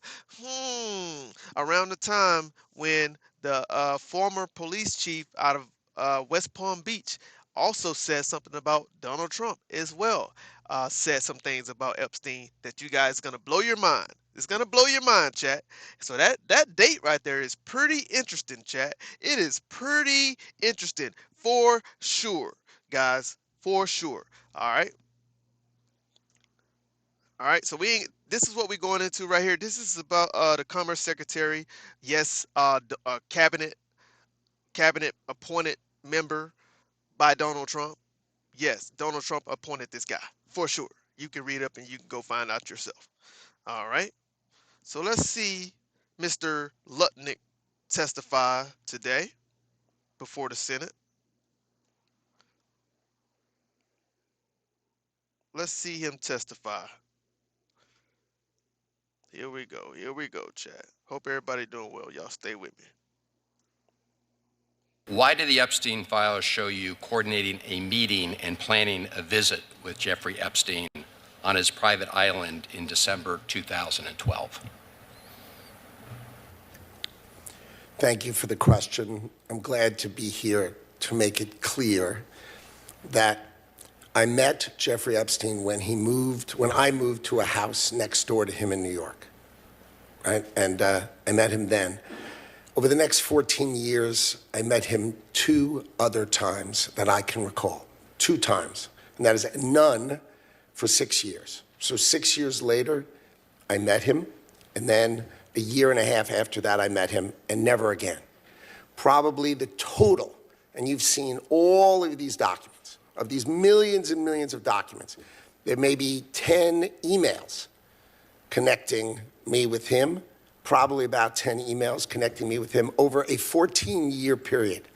Around the time when the former police chief out of West Palm Beach also said something about Donald Trump as well. Said some things about Epstein that you guys are gonna blow your mind. It's gonna blow your mind, chat. So that date right there is pretty interesting, chat. It is pretty interesting for sure, guys, for sure. All right. All right. So this is what we're going into right here. This is about the Commerce Secretary. Yes, cabinet appointed member by Donald Trump. Yes, Donald Trump appointed this guy for sure. You can read up and you can go find out yourself. All right. So let's see Mr. Lutnick testify today before the Senate. Let's see him testify. Here we go. Here we go, chat. Hope everybody doing well. Y'all stay with me. Why did the Epstein files show you coordinating a meeting and planning a visit with Jeffrey Epstein on his private island in December 2012? Thank you for the question. I'm glad to be here to make it clear that I met Jeffrey Epstein when I moved to a house next door to him in New York, right? And I met him then. Over the next 14 years, I met him 2 other times that I can recall, 2 times. And that is none for 6 years. So 6 years later, I met him, and then a year and a half after that, I met him, and never again. Probably the total, and you've seen all of these documents, of these millions and millions of documents, there may be 10 emails connecting me with him, probably about 10 emails connecting me with him over a 14-year period.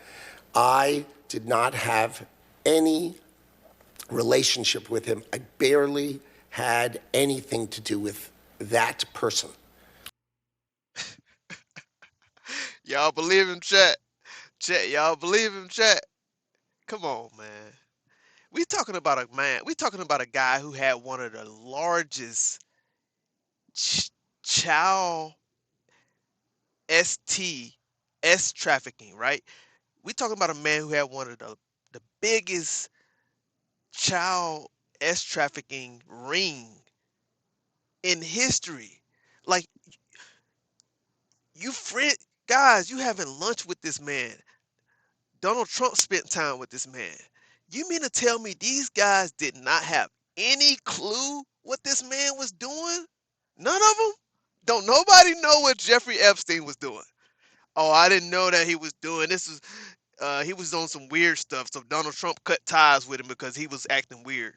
I did not have any relationship with him. I barely had anything to do with that person. Y'all believe him, chat? Chat, y'all believe him, chat? Come on, man. We talking about a man. We talking about a guy who had one of the largest child S trafficking, right? We talking about a man who had one of the biggest child S trafficking ring in history. Like, you friend guys, you having lunch with this man. Donald Trump spent time with this man. You mean to tell me these guys did not have any clue what this man was doing? None of them? Don't nobody know what Jeffrey Epstein was doing? Oh, I didn't know that he was doing this. He was on some weird stuff. So Donald Trump cut ties with him because he was acting weird.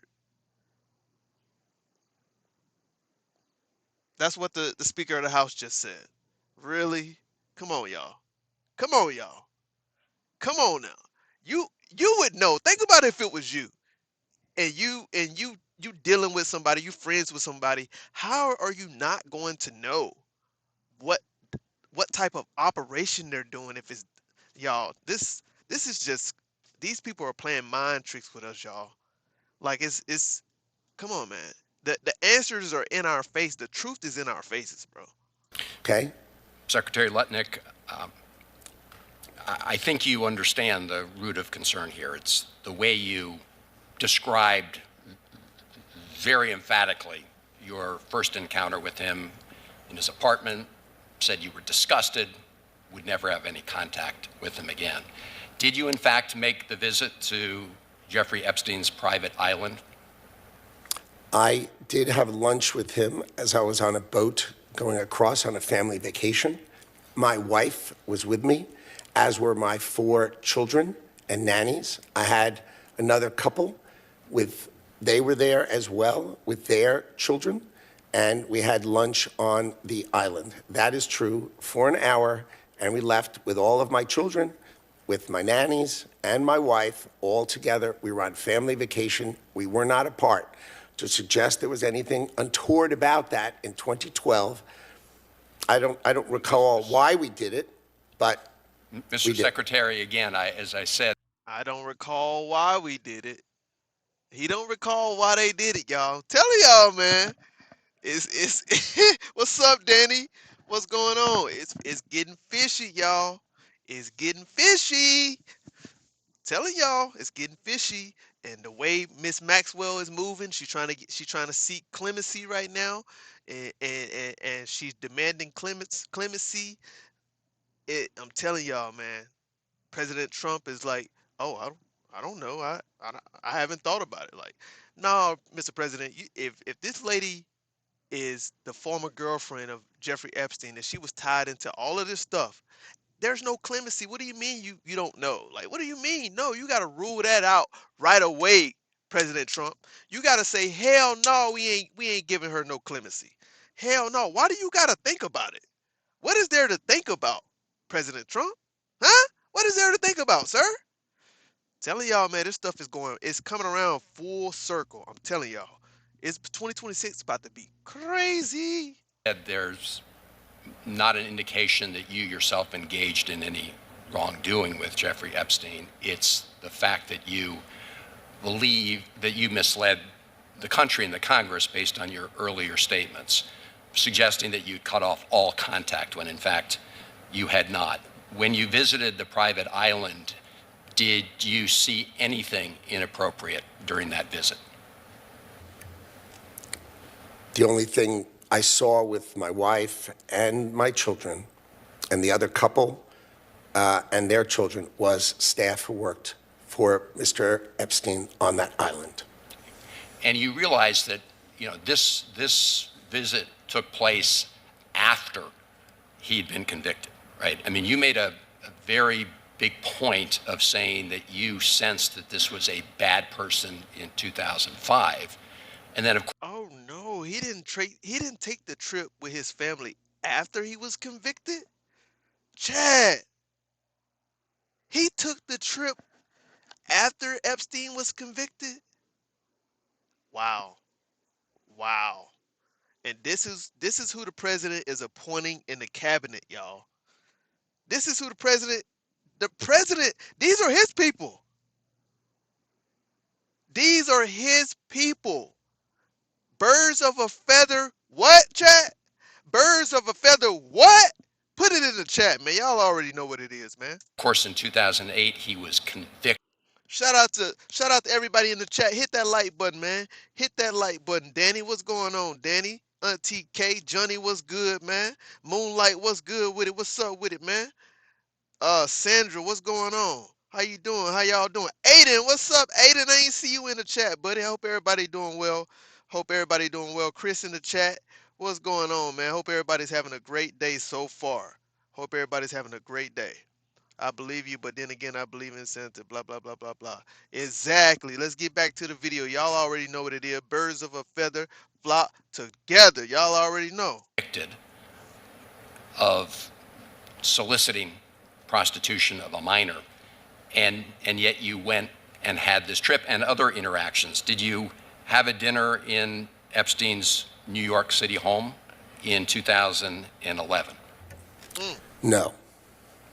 That's what the Speaker of the House just said. Really? Come on, y'all. Come on, y'all. Come on now. You would know. Think about if it was you. And you dealing with somebody, you friends with somebody. How are you not going to know what type of operation they're doing if it's y'all? This is just, these people are playing mind tricks with us, y'all. Like, it's come on, man. The answers are in our face. The truth is in our faces, bro. Okay. Secretary Lutnick, I think you understand the root of concern here. It's the way you described very emphatically your first encounter with him in his apartment, said you were disgusted, would never have any contact with him again. Did you, in fact, make the visit to Jeffrey Epstein's private island? I did have lunch with him as I was on a boat going across on a family vacation. My wife was with me, as were my 4 children and nannies. I had another couple they were there as well with their children, and we had lunch on the island. That is true, for an hour, and we left with all of my children, with my nannies and my wife, all together. We were on family vacation. We were not apart. To suggest there was anything untoward about that in 2012, I don't recall why we did it, but Mr. Secretary, again, as I said, I don't recall why we did it. He don't recall why they did it, y'all. Telling y'all, man. It's what's up, Danny? What's going on? It's getting fishy, y'all. It's getting fishy. Telling y'all, it's getting fishy. And the way Miss Maxwell is moving, she's trying to seek clemency right now, and she's demanding clemency. I'm telling y'all, man. President Trump is like, oh, I don't know. I haven't thought about it. Like, no, Mr. President, if this lady is the former girlfriend of Jeffrey Epstein and she was tied into all of this stuff, there's no clemency. What do you mean you don't know? Like, what do you mean? No, you got to rule that out right away, President Trump. You got to say, hell no, we ain't giving her no clemency. Hell no. Why do you got to think about it? What is there to think about, President Trump? Huh? What is there to think about, sir? Telling y'all, man, this stuff it's coming around full circle. I'm telling y'all. It's 2026 about to be crazy. there's not an indication that you yourself engaged in any wrongdoing with Jeffrey Epstein. It's the fact that you believe that you misled the country and the Congress based on your earlier statements, suggesting that you cut off all contact when in fact you had not. When you visited the private island, did you see anything inappropriate during that visit? The only thing I saw with my wife and my children and the other couple and their children was staff who worked for Mr. Epstein on that island. And you realize that this visit took place after he'd been convicted, right? I mean, you made a very big point of saying that you sensed that this was a bad person in 2005, and then of course. Oh no, he didn't take the trip with his family after he was convicted. Chad, he took the trip after Epstein was convicted. Wow, wow. And this is who the president is appointing in the cabinet, y'all. This is who the president, these are his people. These are his people. Birds of a feather, what, chat? Birds of a feather, what? Put it in the chat, man. Y'all already know what it is, man. Of course, in 2008, he was convicted. Shout out to everybody in the chat. Hit that like button, man. Hit that like button. Danny, what's going on? Danny, Auntie K, Johnny, what's good, man? Moonlight, what's good with it? What's up with it, man? Sandra, what's going on? How you doing? How y'all doing? Aiden, what's up? Aiden, I ain't see you in the chat, buddy. I hope everybody doing well. Hope everybody doing well. Chris in the chat, what's going on, man? Hope everybody's having a great day so far. Hope everybody's having a great day. I believe you, but then again, I believe in incentive, blah, blah, blah, blah, blah. Exactly. Let's get back to the video. Y'all already know what it is. Birds of a feather flock together. Y'all already know. Convicted of soliciting prostitution of a minor, and yet you went and had this trip and other interactions. Did you have a dinner in Epstein's New York City home in 2011? No.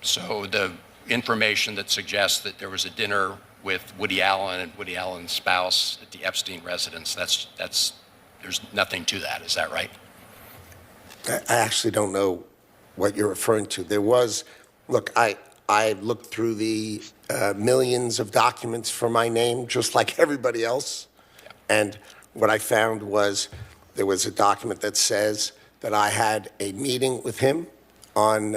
So the information that suggests that there was a dinner with Woody Allen and Woody Allen's spouse at the Epstein residence, that's there's nothing to that. Is that right? I actually don't know what you're referring to. There was, look, I looked through the millions of documents for my name, just like everybody else. Yeah. And what I found was there was a document that says that I had a meeting with him on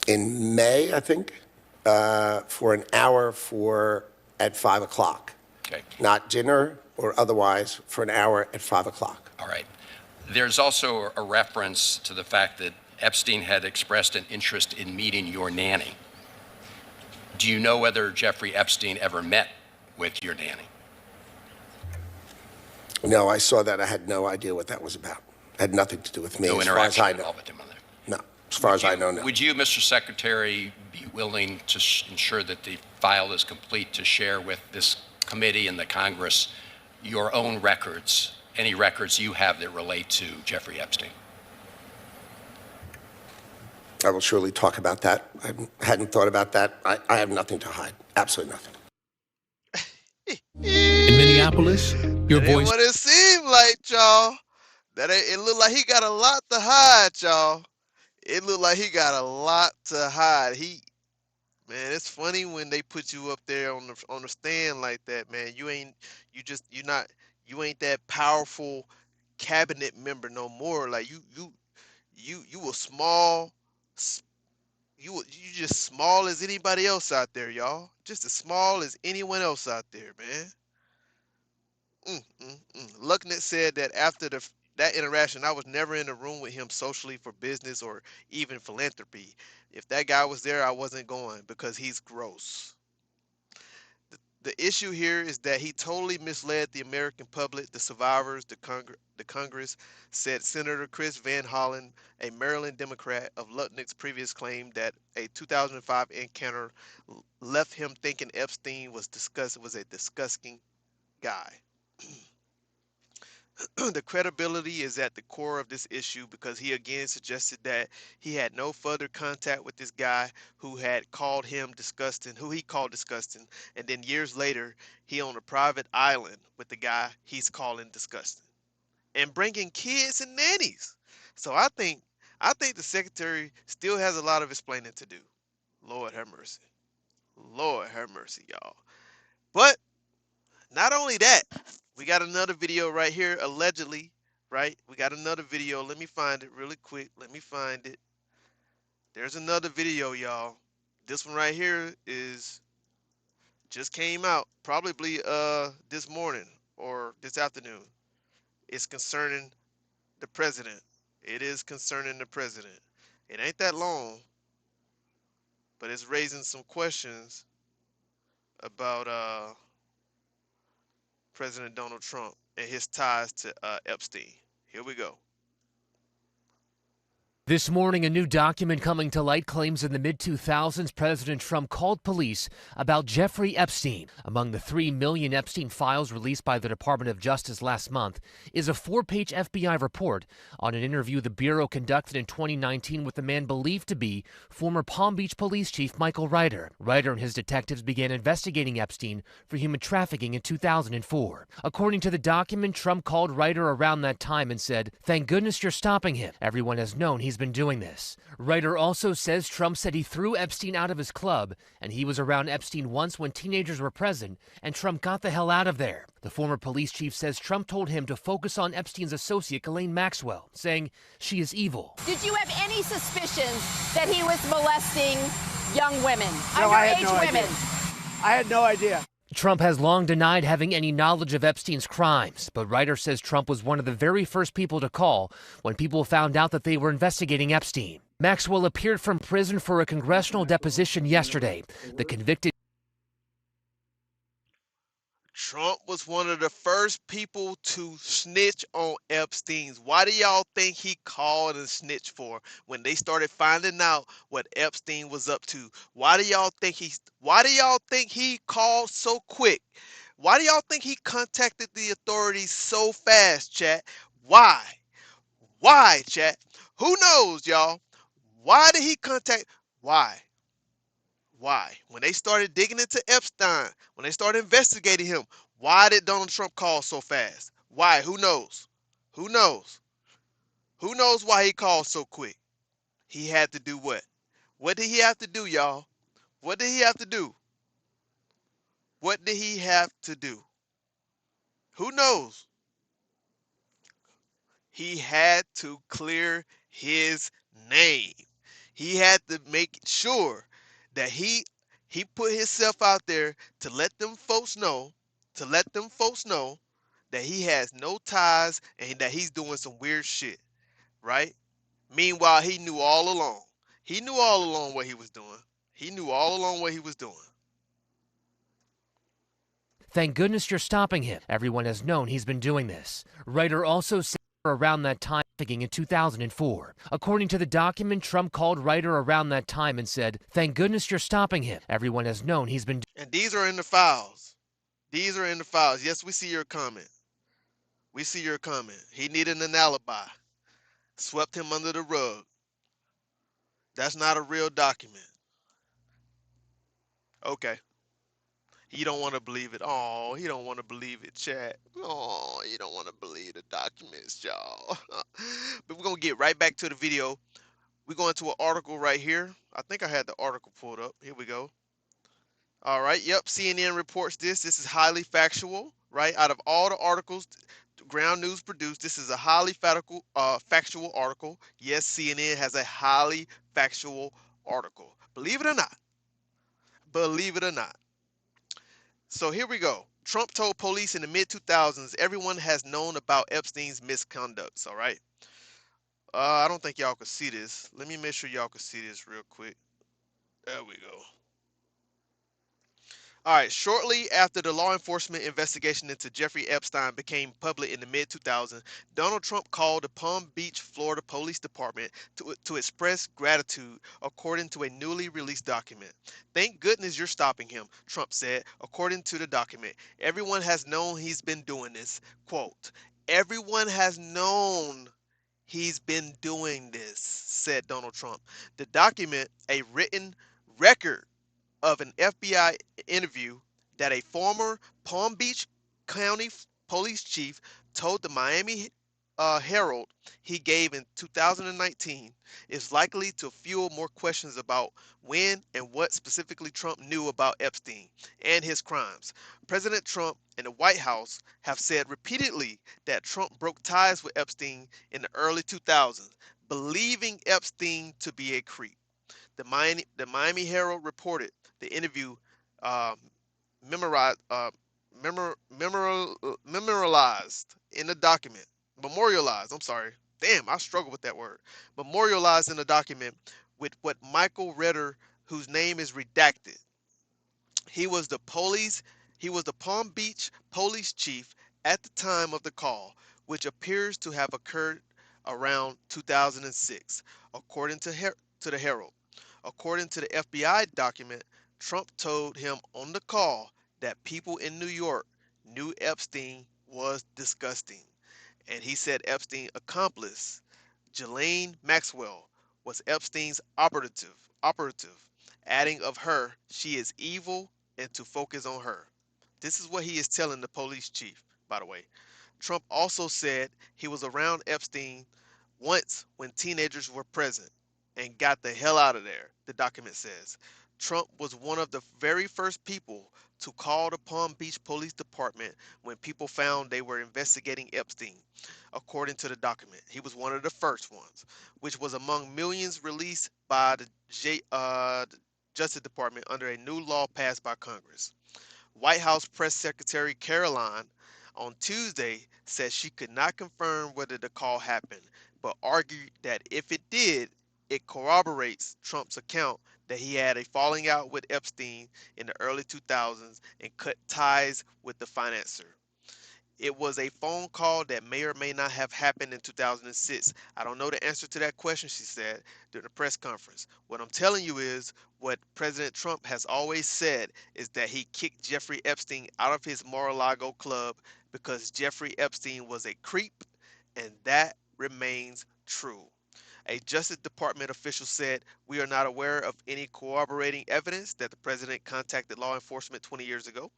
in May, I think, for an hour at 5 o'clock. Okay. Not dinner or otherwise, for an hour at 5 o'clock. All right. There's also a reference to the fact that Epstein had expressed an interest in meeting your nanny. Do you know whether Jeffrey Epstein ever met with your nanny? No, I saw that. I had no idea what that was about. It had nothing to do with me, No as far as interaction I at know. all with him on there? No, as far as I know, no. Would you, Mr. Secretary, be willing to ensure that the file is complete to share with this committee and the Congress your own records, any records you have that relate to Jeffrey Epstein? I will surely talk about that. I hadn't thought about that. I have nothing to hide. Absolutely nothing. In Minneapolis, your That ain't voice. what it seemed like, y'all. It looked like he got a lot to hide, y'all. It looked like he got a lot to hide. Man, it's funny when they put you up there on the stand like that, man. You ain't that powerful cabinet member no more. Like you were small. You just small as anybody else out there, y'all. Just as small as anyone else out there, man. Lucknet said that after that interaction, I was never in the room with him socially for business or even philanthropy. If that guy was there, I wasn't going because he's gross. The issue here is that he totally misled the American public, the survivors, the Congress, said Senator Chris Van Hollen, a Maryland Democrat, of Lutnick's previous claim that a 2005 encounter left him thinking Epstein was a disgusting guy. The credibility is at the core of this issue because he again suggested that he had no further contact with this guy who had called him disgusting, who he called disgusting, and then years later he on a private island with the guy he's calling disgusting, and bringing kids and nannies. So I think the secretary still has a lot of explaining to do. Lord have mercy. Lord have mercy, y'all. But not only that, we got another video right here, allegedly, right? We got another video. Let me find it really quick. Let me find it. There's another video, y'all. This one right here just came out, probably this morning or this afternoon. It's concerning the president. It is concerning the president. It ain't that long, but it's raising some questions about President Donald Trump and his ties to Epstein. Here we go. This morning, a new document coming to light claims in the mid-2000s, President Trump called police about Jeffrey Epstein. Among the 3 million Epstein files released by the Department of Justice last month is a 4-page FBI report on an interview the Bureau conducted in 2019 with the man believed to be former Palm Beach Police Chief Michael Ryder. Ryder and his detectives began investigating Epstein for human trafficking in 2004. According to the document, Trump called Ryder around that time and said, "Thank goodness you're stopping him. Everyone has known he's been doing this." Ryder also says Trump said he threw Epstein out of his club, and he was around Epstein once when teenagers were present, and Trump got the hell out of there. The former police chief says Trump told him to focus on Epstein's associate, Ghislaine Maxwell, saying she is evil. Did you have any suspicions that he was molesting young women, no, I had underage no women? idea. I had no idea. Trump has long denied having any knowledge of Epstein's crimes, but Ryder says Trump was one of the very first people to call when people found out that they were investigating Epstein. Maxwell appeared from prison for a congressional deposition yesterday. The convicted Trump was one of the first people to snitch on Epstein's. Why do y'all think he called and snitched for when they started finding out what Epstein was up to? Why do y'all think he called so quick? Why do y'all think he contacted the authorities so fast, chat? Why? Why, chat? Who knows, y'all? Why did he contact? Why? Why? When they started digging into Epstein, when they started investigating him, why did Donald Trump call so fast? Why? Who knows? Who knows? Who knows why he called so quick? He had to do what? What did he have to do, y'all? What did he have to do? What did he have to do? Who knows? He had to clear his name. He had to make sure that he put himself out there to let them folks know, that he has no ties and that he's doing some weird shit, right? Meanwhile, he knew all along. He knew all along what he was doing. He knew all along what he was doing. Thank goodness you're stopping him. Everyone has known he's been doing this. Ryder also said around that time in 2004. According to the document, Trump called Ryder around that time and said, "Thank goodness you're stopping him. Everyone has known he's been..." And these are in the files. These are in the files. Yes, we see your comment. We see your comment. He needed an alibi. Swept him under the rug. That's not a real document. Okay. You don't want to believe it. Oh, he don't want to believe it, chat. Oh, you don't want to believe the documents, y'all. But we're going to get right back to the video. We're going to an article right here. I think I had the article pulled up. Here we go. All right. Yep. CNN reports this. This is highly factual, right? Out of all the articles Ground News produced, this is a highly factual article. Yes, CNN has a highly factual article. Believe it or not. Believe it or not. So here we go. Trump told police in the mid-2000s everyone has known about Epstein's misconducts, all right? I don't think y'all could see this. Let me make sure y'all can see this real quick. There we go. All right, shortly after the law enforcement investigation into Jeffrey Epstein became public in the mid-2000s, Donald Trump called the Palm Beach, Florida Police Department to express gratitude, according to a newly released document. "Thank goodness you're stopping him," Trump said, according to the document. "Everyone has known he's been doing this." Quote, "Everyone has known he's been doing this," said Donald Trump. The document, a written record of an FBI interview that a former Palm Beach County police chief told the Miami Herald he gave in 2019, is likely to fuel more questions about when and what specifically Trump knew about Epstein and his crimes. President Trump and the White House have said repeatedly that Trump broke ties with Epstein in the early 2000s, believing Epstein to be a creep. The Miami Herald reported the interview memorialized in the document. memorialized, I'm sorry. Damn, I struggle with that word. Memorialized in the document with what Michael Ritter, whose name is redacted. He was the Palm Beach police chief at the time of the call, which appears to have occurred around 2006, according to the Herald. According to the FBI document, Trump told him on the call that people in New York knew Epstein was disgusting, and he said Epstein's accomplice, Ghislaine Maxwell, was Epstein's operative, adding of her, she is evil and to focus on her. This is what he is telling the police chief, by the way. Trump also said he was around Epstein once when teenagers were present and got the hell out of there, the document says. Trump was one of the very first people to call the Palm Beach Police Department when people found they were investigating Epstein, according to the document. He was one of the first ones, which was among millions released by the Justice Department under a new law passed by Congress. White House Press Secretary Caroline on Tuesday said she could not confirm whether the call happened, but argued that if it did, it corroborates Trump's account that he had a falling out with Epstein in the early 2000s and cut ties with the financier. It was a phone call that may or may not have happened in 2006. I don't know the answer to that question, she said during a press conference. What I'm telling you is what President Trump has always said is that he kicked Jeffrey Epstein out of his Mar-a-Lago club because Jeffrey Epstein was a creep, and that remains true. A Justice Department official said, "We are not aware of any corroborating evidence that the president contacted law enforcement 20 years ago."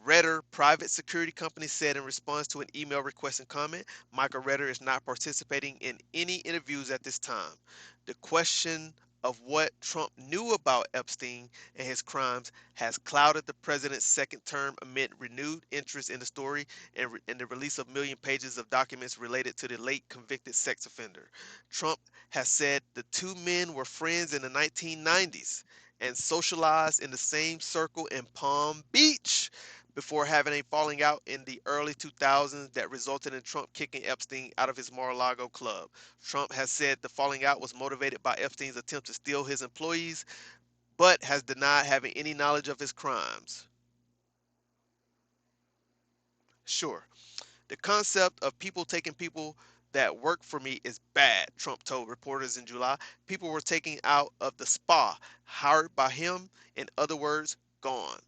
Redder private security company said in response to an email request and comment, Michael Redder is not participating in any interviews at this time. The question of what Trump knew about Epstein and his crimes has clouded the president's second term amid renewed interest in the story and the release of million pages of documents related to the late convicted sex offender. Trump has said the two men were friends in the 1990s and socialized in the same circle in Palm Beach before having a falling out in the early 2000s that resulted in Trump kicking Epstein out of his Mar-a-Lago club. Trump has said the falling out was motivated by Epstein's attempt to steal his employees, but has denied having any knowledge of his crimes. Sure, the concept of people taking people that work for me is bad, Trump told reporters in July. People were taken out of the spa, hired by him, in other words, gone.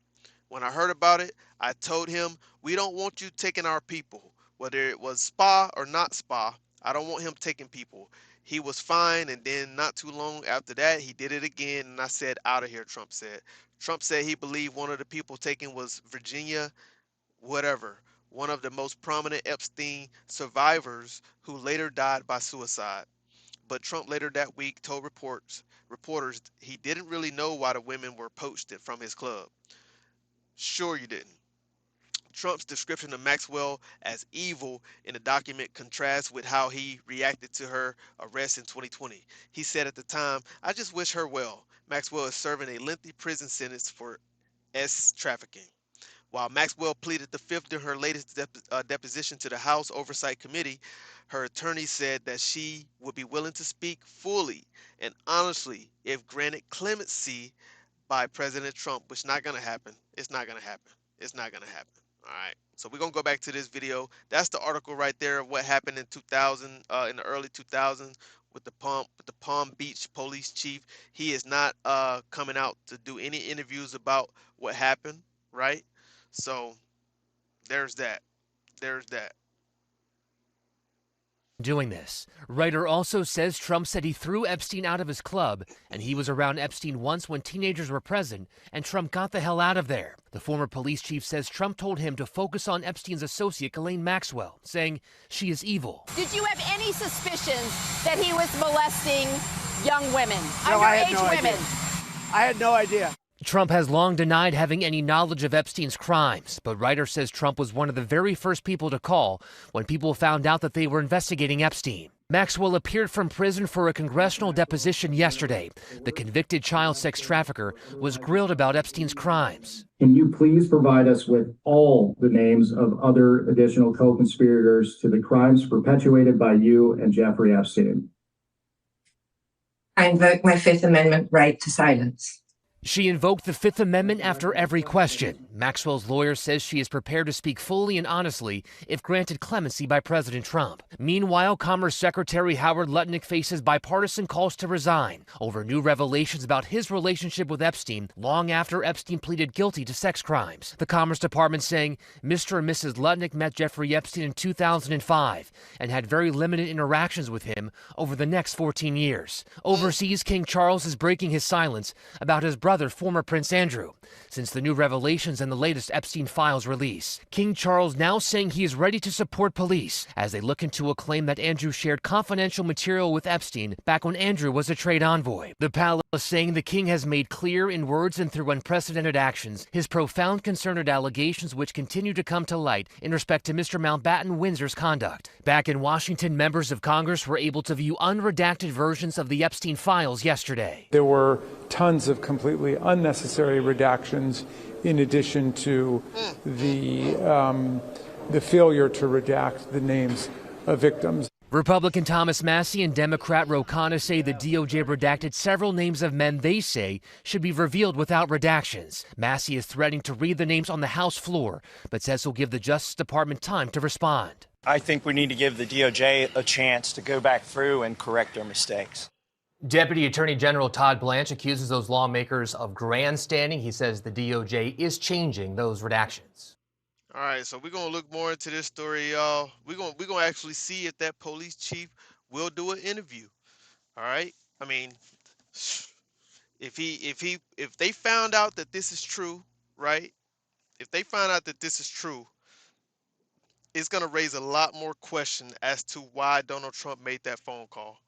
When I heard about it, I told him, we don't want you taking our people, whether it was spa or not spa. I don't want him taking people. He was fine, and then not too long after that, he did it again, and I said, out of here, Trump said. Trump said he believed one of the people taken was Virginia, whatever, one of the most prominent Epstein survivors who later died by suicide. But Trump later that week told reporters he didn't really know why the women were poached from his club. Sure you didn't. Trump's description of Maxwell as evil in the document contrasts with how he reacted to her arrest in 2020. He said at the time, I just wish her well. Maxwell is serving a lengthy prison sentence for trafficking. While Maxwell pleaded the fifth in her latest deposition to the House Oversight Committee, her attorney said that she would be willing to speak fully and honestly if granted clemency by President Trump, which is not going to happen. It's not going to happen. It's not going to happen. All right. So we're going to go back to this video. That's the article right there of what happened in 2000, in the early 2000s with the Palm Beach police chief. He is not coming out to do any interviews about what happened, right? So there's that. There's that. Doing this. Writer also says Trump said he threw Epstein out of his club, and he was around Epstein once when teenagers were present, and Trump got the hell out of there. The former police chief says Trump told him to focus on Epstein's associate, Ghislaine Maxwell, saying she is evil. Did you have any suspicions that he was molesting young women, No, I had underage no women? idea. I had no idea. Trump has long denied having any knowledge of Epstein's crimes, but Writer says Trump was one of the very first people to call when people found out that they were investigating Epstein. Maxwell appeared from prison for a congressional deposition yesterday. The convicted child sex trafficker was grilled about Epstein's crimes. Can you please provide us with all the names of other additional co-conspirators to the crimes perpetuated by you and Jeffrey Epstein? I invoke my Fifth Amendment right to silence. She invoked the Fifth Amendment after every question. Maxwell's lawyer says she is prepared to speak fully and honestly if granted clemency by President Trump. Meanwhile, Commerce Secretary Howard Lutnick faces bipartisan calls to resign over new revelations about his relationship with Epstein long after Epstein pleaded guilty to sex crimes. The Commerce Department saying Mr. and Mrs. Lutnick met Jeffrey Epstein in 2005 and had very limited interactions with him over the next 14 years. Overseas, King Charles is breaking his silence about his brother, former Prince Andrew, since the new revelations and the latest Epstein files release. King Charles now saying he is ready to support police as they look into a claim that Andrew shared confidential material with Epstein back when Andrew was a trade envoy. The palace saying the king has made clear in words and through unprecedented actions his profound concern at allegations which continue to come to light in respect to Mr. Mountbatten Windsor's conduct. Back in Washington, members of Congress were able to view unredacted versions of the Epstein files yesterday. There were tons of completely unnecessary redactions in addition to the failure to redact the names of victims. Republican Thomas Massie and Democrat Ro Khanna say the DOJ redacted several names of men they say should be revealed without redactions. Massie is threatening to read the names on the House floor, but says he'll give the Justice Department time to respond. I think we need to give the DOJ a chance to go back through and correct their mistakes. Deputy Attorney General Todd Blanche accuses those lawmakers of grandstanding. He says the DOJ is changing those redactions. All right, so we're gonna look more into this story, y'all. We're gonna actually see if that police chief will do an interview. All right, I mean, if they found out that this is true, right? If they find out that this is true, it's gonna raise a lot more question as to why Donald Trump made that phone call.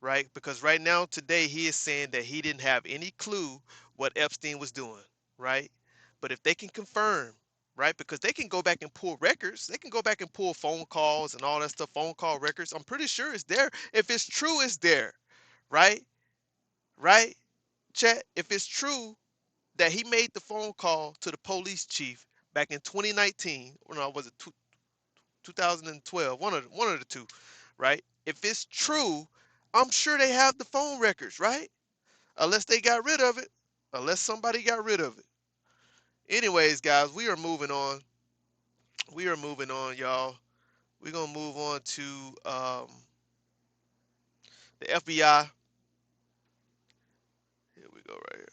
Right? Because right now, today, he is saying that he didn't have any clue what Epstein was doing, right? But if they can confirm, right? Because they can go back and pull records. They can go back and pull phone calls and all that stuff, phone call records. I'm pretty sure it's there. If it's true, it's there, right? Right? Chat, if it's true that he made the phone call to the police chief back in 2019, or no, was it 2012? One of the two, right? If it's true, I'm sure they have the phone records, right? Unless they got rid of it. Unless somebody got rid of it. Anyways, guys, we are moving on. We are moving on, y'all. We're going to move on to the FBI. Here we go right here.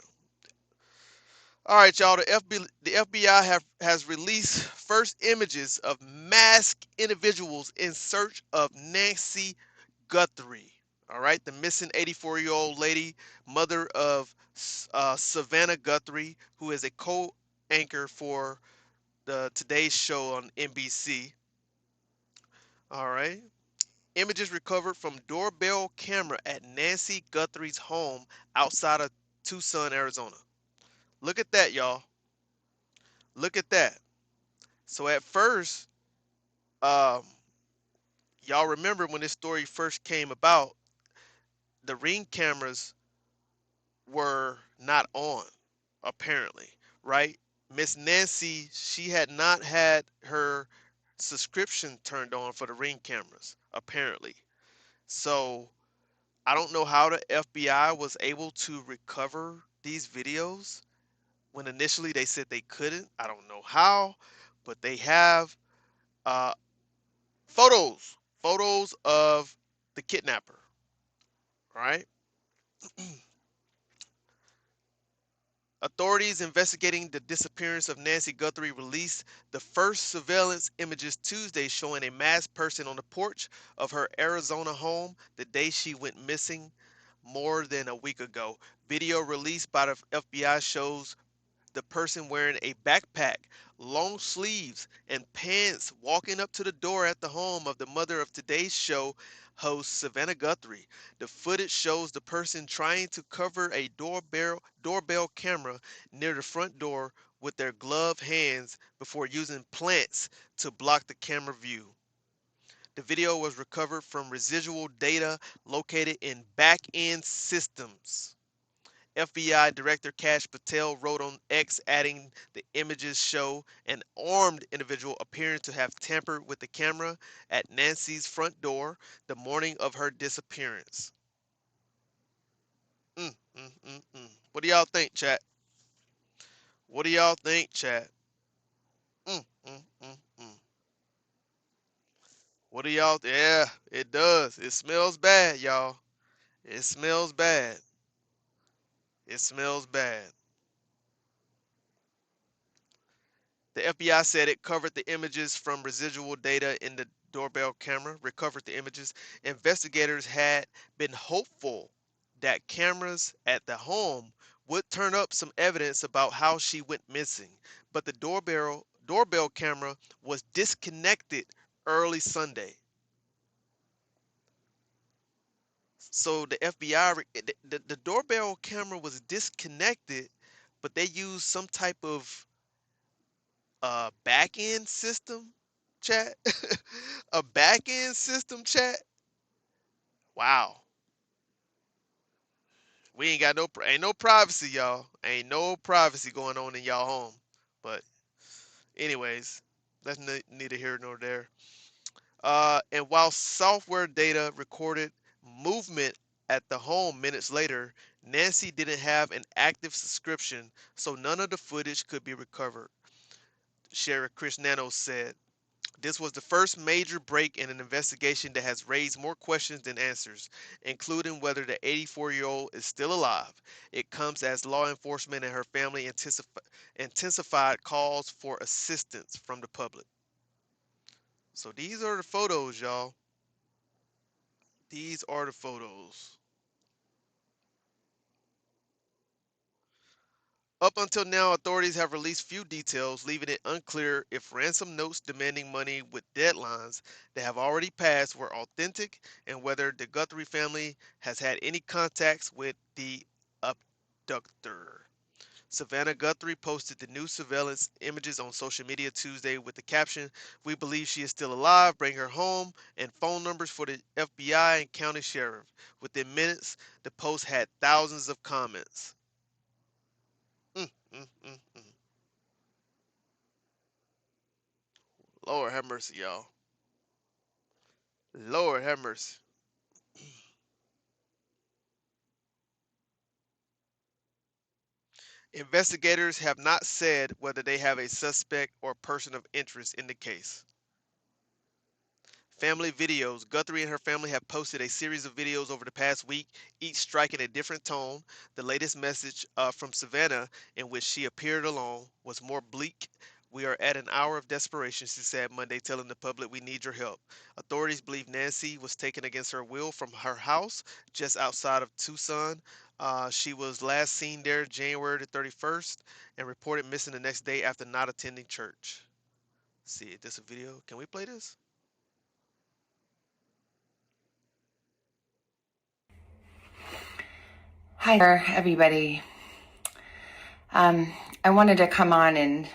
All right, y'all. The FBI has released first images of masked individuals in search of Nancy Guthrie. All right, the missing 84-year-old lady, mother of Savannah Guthrie, who is a co-anchor for the Today Show on NBC. All right. Images recovered from doorbell camera at Nancy Guthrie's home outside of Tucson, Arizona. Look at that, y'all. Look at that. So at first, y'all remember when this story first came about, the Ring cameras were not on, apparently, right? Miss Nancy, she had not had her subscription turned on for the Ring cameras, apparently. So I don't know how the FBI was able to recover these videos when initially they said they couldn't. I don't know how, but they have photos of the kidnapper. Right? Authorities investigating the disappearance of Nancy Guthrie released the first surveillance images Tuesday showing a masked person on the porch of her Arizona home the day she went missing more than a week ago. Video released by the FBI shows the person wearing a backpack, long sleeves, and pants walking up to the door at the home of the mother of Today's Show host Savannah Guthrie. The footage shows the person trying to cover a doorbell camera near the front door with their gloved hands before using plants to block the camera view. The video was recovered from residual data located in back-end systems. FBI Director Kash Patel wrote on X, adding the images show an armed individual appearing to have tampered with the camera at Nancy's front door the morning of her disappearance. What do y'all think, chat? What do y'all think, chat? What do y'all? Yeah, it does. It smells bad, y'all. It smells bad. It smells bad. The FBI said it covered the images from residual data in the doorbell camera, recovered the images. Investigators had been hopeful that cameras at the home would turn up some evidence about how she went missing, but the doorbell camera was disconnected early Sunday. So the FBI, the doorbell camera was disconnected, but they used some type of back end system, chat. A back end system, chat. Wow. We ain't got ain't no privacy, y'all. Ain't no privacy going on in y'all home. But anyways, that's neither here nor there. And while software data recorded movement at the home minutes later, Nancy didn't have an active subscription, so none of the footage could be recovered. Sheriff Chris Nanos said, "This was the first major break in an investigation that has raised more questions than answers, including whether the 84-year-old is still alive. It comes as law enforcement and her family intensified calls for assistance from the public." So these are the photos, y'all. These are the photos. Up until now, authorities have released few details, leaving it unclear if ransom notes demanding money with deadlines that have already passed were authentic and whether the Guthrie family has had any contacts with the abductor. Savannah Guthrie posted the new surveillance images on social media Tuesday with the caption, "We believe she is still alive. Bring her home," and phone numbers for the FBI and county sheriff. Within minutes, the post had thousands of comments. Lord have mercy, y'all. Lord have mercy. Investigators have not said whether they have a suspect or person of interest in the case. Family videos. Guthrie and her family have posted a series of videos over the past week, each striking a different tone. The latest message from Savannah, in which she appeared alone, was more bleak. "We are at an hour of desperation," she said Monday, telling the public, "We need your help." Authorities believe Nancy was taken against her will from her house just outside of Tucson. She was last seen there January the 31st and reported missing the next day after not attending church. Let's see, is this a video? Can we play this? Hi there, everybody. I wanted to come on and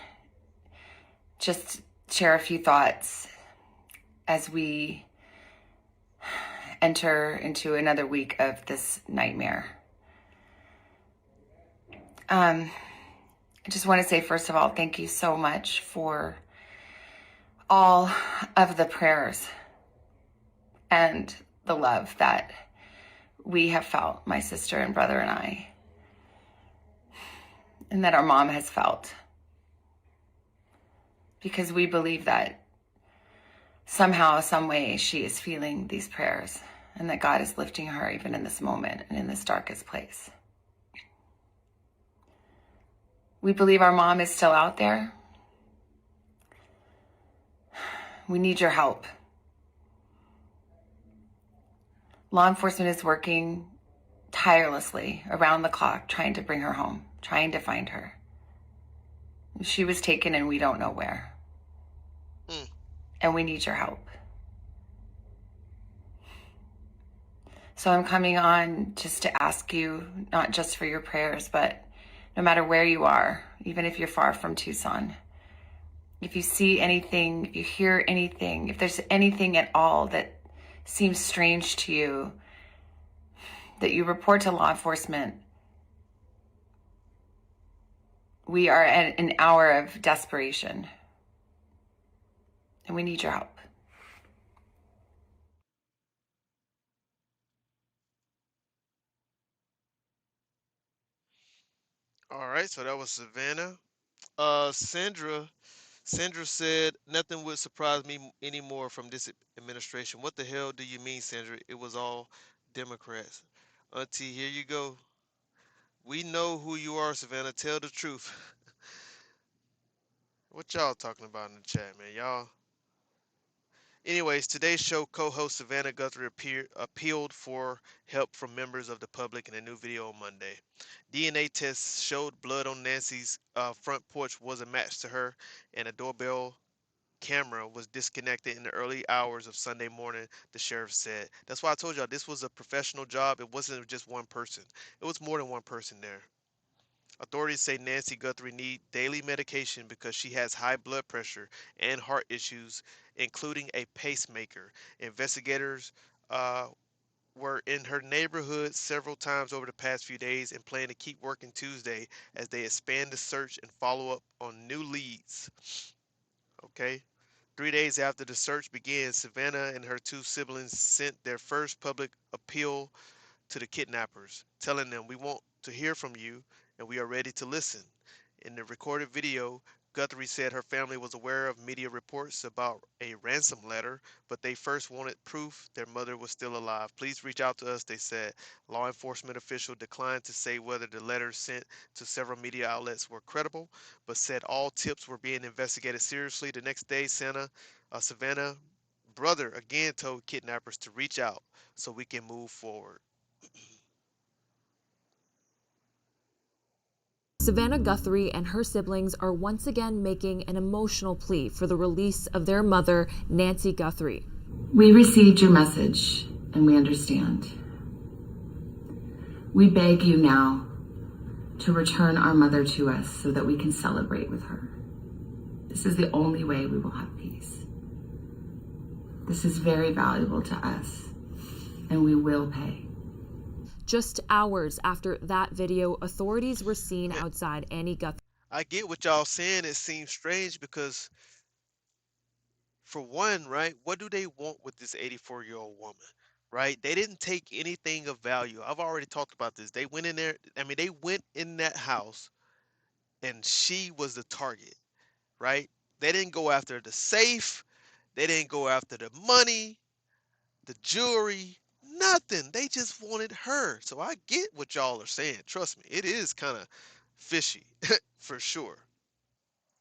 just share a few thoughts as we enter into another week of this nightmare. I just want to say, first of all, thank you so much for all of the prayers and the love that we have felt, my sister and brother and I, and that our mom has felt. Because we believe that somehow, some way, she is feeling these prayers and that God is lifting her even in this moment and in this darkest place. We believe our mom is still out there. We need your help. Law enforcement is working tirelessly around the clock trying to bring her home, trying to find her. She was taken and we don't know where. And we need your help. So I'm coming on just to ask you, not just for your prayers, but no matter where you are, even if you're far from Tucson, If you see anything, if you hear anything, if there's anything at all that seems strange to you, that you report to law enforcement. We are at an hour of desperation, and we need your help. All right, so that was Savannah. Sandra said, nothing would surprise me anymore from this administration. What the hell do you mean, Sandra? It was all Democrats. Auntie, here you go. We know who you are, Savannah. Tell the truth. What y'all talking about in the chat, man? Y'all. Anyways, today's show co-host Savannah Guthrie appealed for help from members of the public in a new video on Monday. DNA tests showed blood on Nancy's front porch was a match to her, and a doorbell camera was disconnected in the early hours of Sunday morning, the sheriff said. That's why I told y'all this was a professional job. It wasn't just one person. It was more than one person there. Authorities say Nancy Guthrie needs daily medication because she has high blood pressure and heart issues, including a pacemaker. Investigators were in her neighborhood several times over the past few days and plan to keep working Tuesday as they expand the search and follow up on new leads. Okay. 3 days after the search began, Savannah and her two siblings sent their first public appeal to the kidnappers, telling them, "We want to hear from you and we are ready to listen." In the recorded video, Guthrie said her family was aware of media reports about a ransom letter, but they first wanted proof their mother was still alive. "Please reach out to us," they said. Law enforcement official declined to say whether the letters sent to several media outlets were credible, but said all tips were being investigated seriously. The next day, Savannah brother again told kidnappers to reach out so we can move forward. Savannah Guthrie and her siblings are once again making an emotional plea for the release of their mother, Nancy Guthrie. We received your message, and we understand. We beg you now to return our mother to us so that we can celebrate with her. This is the only way we will have peace. This is very valuable to us, and we will pay. Just hours after that video, authorities were seen outside Annie Guthrie. I get what y'all saying. It seems strange because, for one, right, what do they want with this 84-year-old woman, right? They didn't take anything of value. I've already talked about this. They went in there. I mean, they went in that house and she was the target, right? They didn't go after the safe. They didn't go after the money, the jewelry, nothing. They just wanted her. So I get what y'all are saying. Trust me, it is kind of fishy for sure.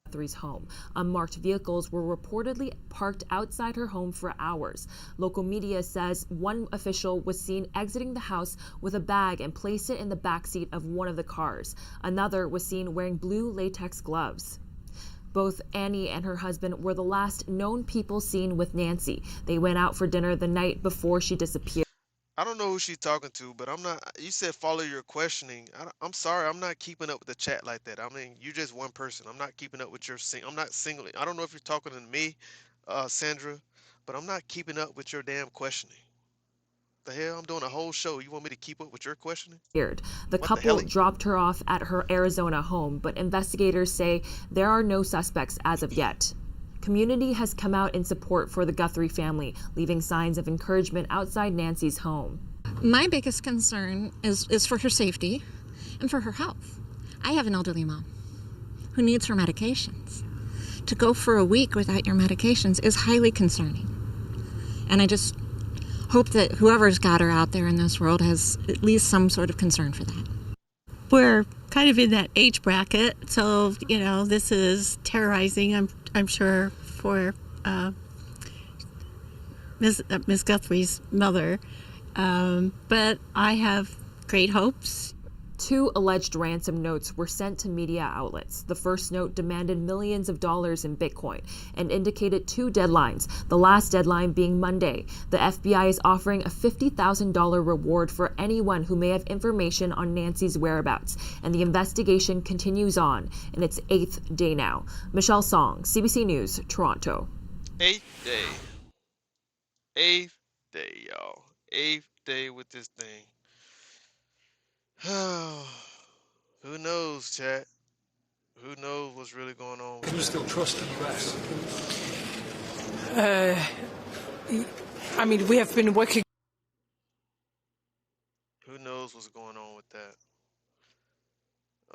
Guthrie's home. Unmarked vehicles were reportedly parked outside her home for hours. Local media says one official was seen exiting the house with a bag and placed it in the backseat of one of the cars. Another was seen wearing blue latex gloves. Both Annie and her husband were the last known people seen with Nancy. They went out for dinner the night before she disappeared. I don't know who she's talking to, but I'm not. You said follow your questioning. I'm sorry, I'm not keeping up with the chat like that. I mean, you're just one person. I'm not keeping up with your I'm not singling. I don't know if you're talking to me, Sandra, but I'm not keeping up with your damn questioning. The hell, I'm doing a whole show. You want me to keep up with your questioning? The couple dropped her off at her Arizona home, but investigators say there are no suspects as of yet. Community has come out in support for the Guthrie family, leaving signs of encouragement outside Nancy's home. My biggest concern is for her safety and for her health. I have an elderly mom who needs her medications. To go for a week without your medications is highly concerning. And I just hope that whoever's got her out there in this world has at least some sort of concern for that. We're kind of in that age bracket, so, you know, this is terrorizing, I'm sure, for Ms. Guthrie's mother. But I have great hopes. 2 alleged ransom notes were sent to media outlets. The first note demanded millions of dollars in Bitcoin and indicated 2 deadlines, the last deadline being Monday. The FBI is offering a $50,000 reward for anyone who may have information on Nancy's whereabouts, and the investigation continues on in its 8th day now. Michelle Song, CBC News, Toronto. 8th day. 8th day, y'all. 8th day with this thing. Who knows, chat? Who knows what's really going on? Can you still trust the US? I mean, we have been working. Who knows what's going on with that?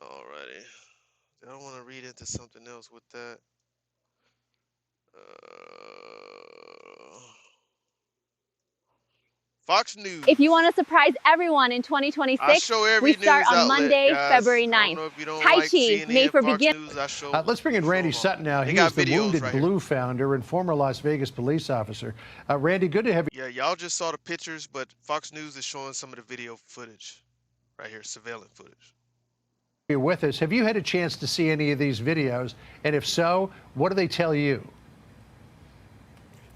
Alrighty. I don't want to read into something else with that. Fox News. If you want to surprise everyone in 2026, we start on Monday, February 9th. Tai Chi, made for beginners. Let's bring in Randy Sutton now. He is the Wounded Blue founder and former Las Vegas police officer. Randy, good to have you. Yeah, y'all just saw the pictures, but Fox News is showing some of the video footage right here, surveillance footage. You're with us. Have you had a chance to see any of these videos? And if so, what do they tell you?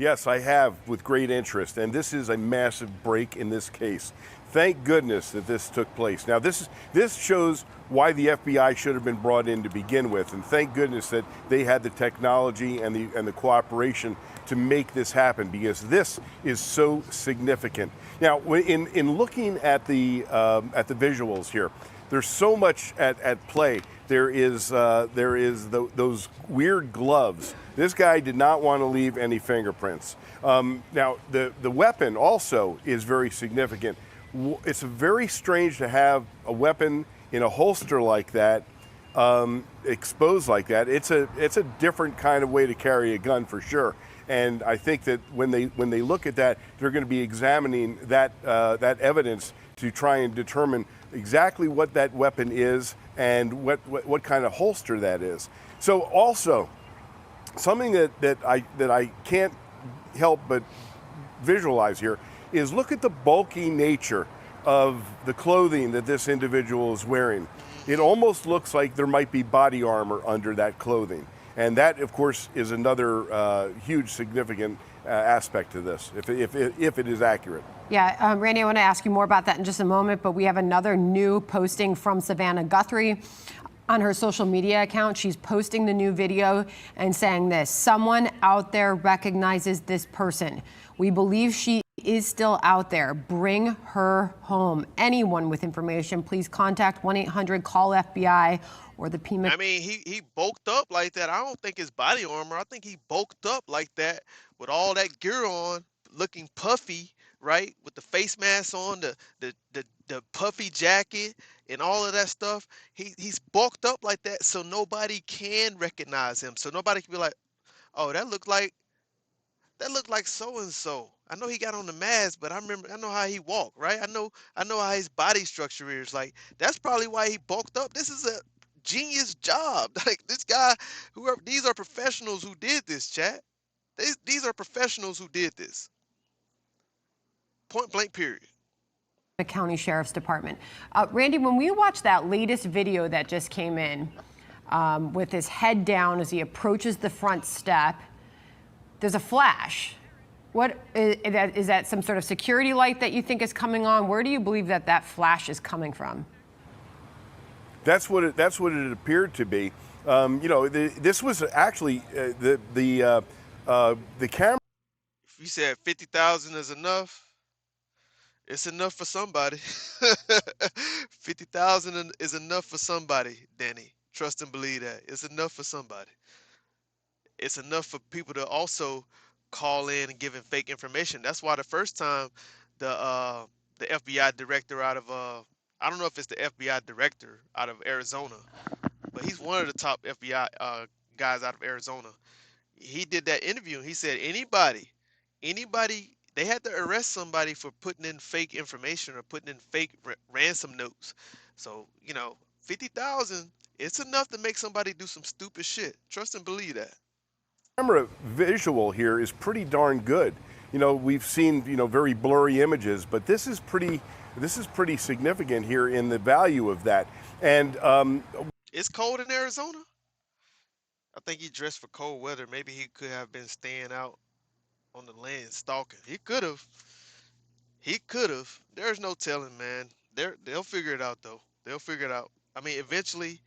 Yes, I have, with great interest, and this is a massive break in this case. Thank goodness that this took place. Now, this shows why the FBI should have been brought in to begin with, and thank goodness that they had the technology and the cooperation to make this happen, because this is so significant. Now, in looking at the visuals here, there's so much at play. There is those weird gloves. This guy did not want to leave any fingerprints. Now, the weapon also is very significant. It's very strange to have a weapon in a holster like that, exposed like that. It's a different kind of way to carry a gun for sure. And I think that when they look at that, they're going to be examining that evidence to try and determine exactly what that weapon is and what kind of holster that is. So also, something that I can't help but visualize here is look at the bulky nature of the clothing that this individual is wearing. It almost looks like there might be body armor under that clothing. And that, of course, is another huge significant aspect to this, if it is accurate. Yeah, Randy, I want to ask you more about that in just a moment, but we have another new posting from Savannah Guthrie. On her social media account, she's posting the new video and saying this: someone out there recognizes this person. We believe she is still out there. Bring her home. Anyone with information, please contact 1-800-CALL-FBI or the Pima. I mean, he bulked up like that. I don't think it's body armor. I think he bulked up like that with all that gear on, looking puffy, right? With the face mask on, the puffy jacket and all of that stuff. He's bulked up like that so nobody can recognize him. So nobody can be like, oh, that looked like so and so. I know he got on the mask, but I know how he walked, right? I know how his body structure is. Like, that's probably why he bulked up. This is a genius job. Like, this guy, these are professionals who did this, chat. These are professionals who did this. Point blank, period. The County Sheriff's Department. Randy, when we watch that latest video that just came in with his head down as he approaches the front step, there's a flash. What is that? Some sort of security light that you think is coming on? Where do you believe that flash is coming from? That's what it appeared to be. This was actually the camera. If you said 50,000 is enough, it's enough for somebody. 50,000 is enough for somebody, Danny. Trust and believe that. It's enough for somebody. It's enough for people to also call in and giving fake information. That's why the first time the FBI director out of I don't know if it's the FBI director out of Arizona, but he's one of the top FBI guys out of Arizona. He did that interview and he said anybody, they had to arrest somebody for putting in fake information or putting in fake ransom notes. So, 50,000, it's enough to make somebody do some stupid shit. Trust and believe that. Camera visual here is pretty darn good. we've seen, very blurry images, but this is pretty significant here in the value of that. And it's cold in Arizona. I think he dressed for cold weather. Maybe he could have been staying out on the land stalking. He could have. He could have. There's no telling, man. They'll figure it out though. They'll figure it out. I mean, eventually,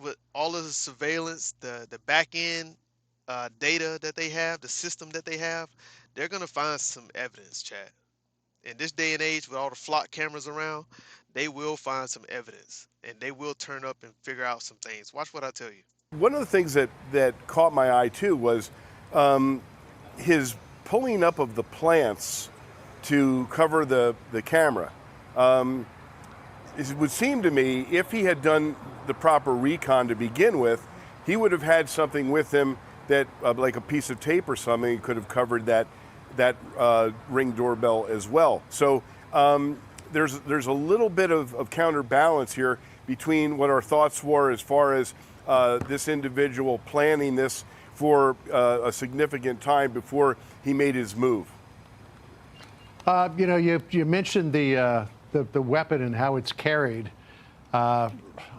with all of the surveillance, the back end data that they have, the system that they have, they're gonna find some evidence, chat. In this day and age, with all the flock cameras around, they will find some evidence, and they will turn up and figure out some things. Watch what I tell you. one of the things that caught my eye too was his pulling up of the plants to cover the camera. It would seem to me, if he had done the proper recon to begin with, he would have had something with him that, like a piece of tape or something, could have covered that Ring doorbell as well. So there's a little bit of counterbalance here between what our thoughts were as far as this individual planning this for a significant time before he made his move. You mentioned the weapon and how it's carried. I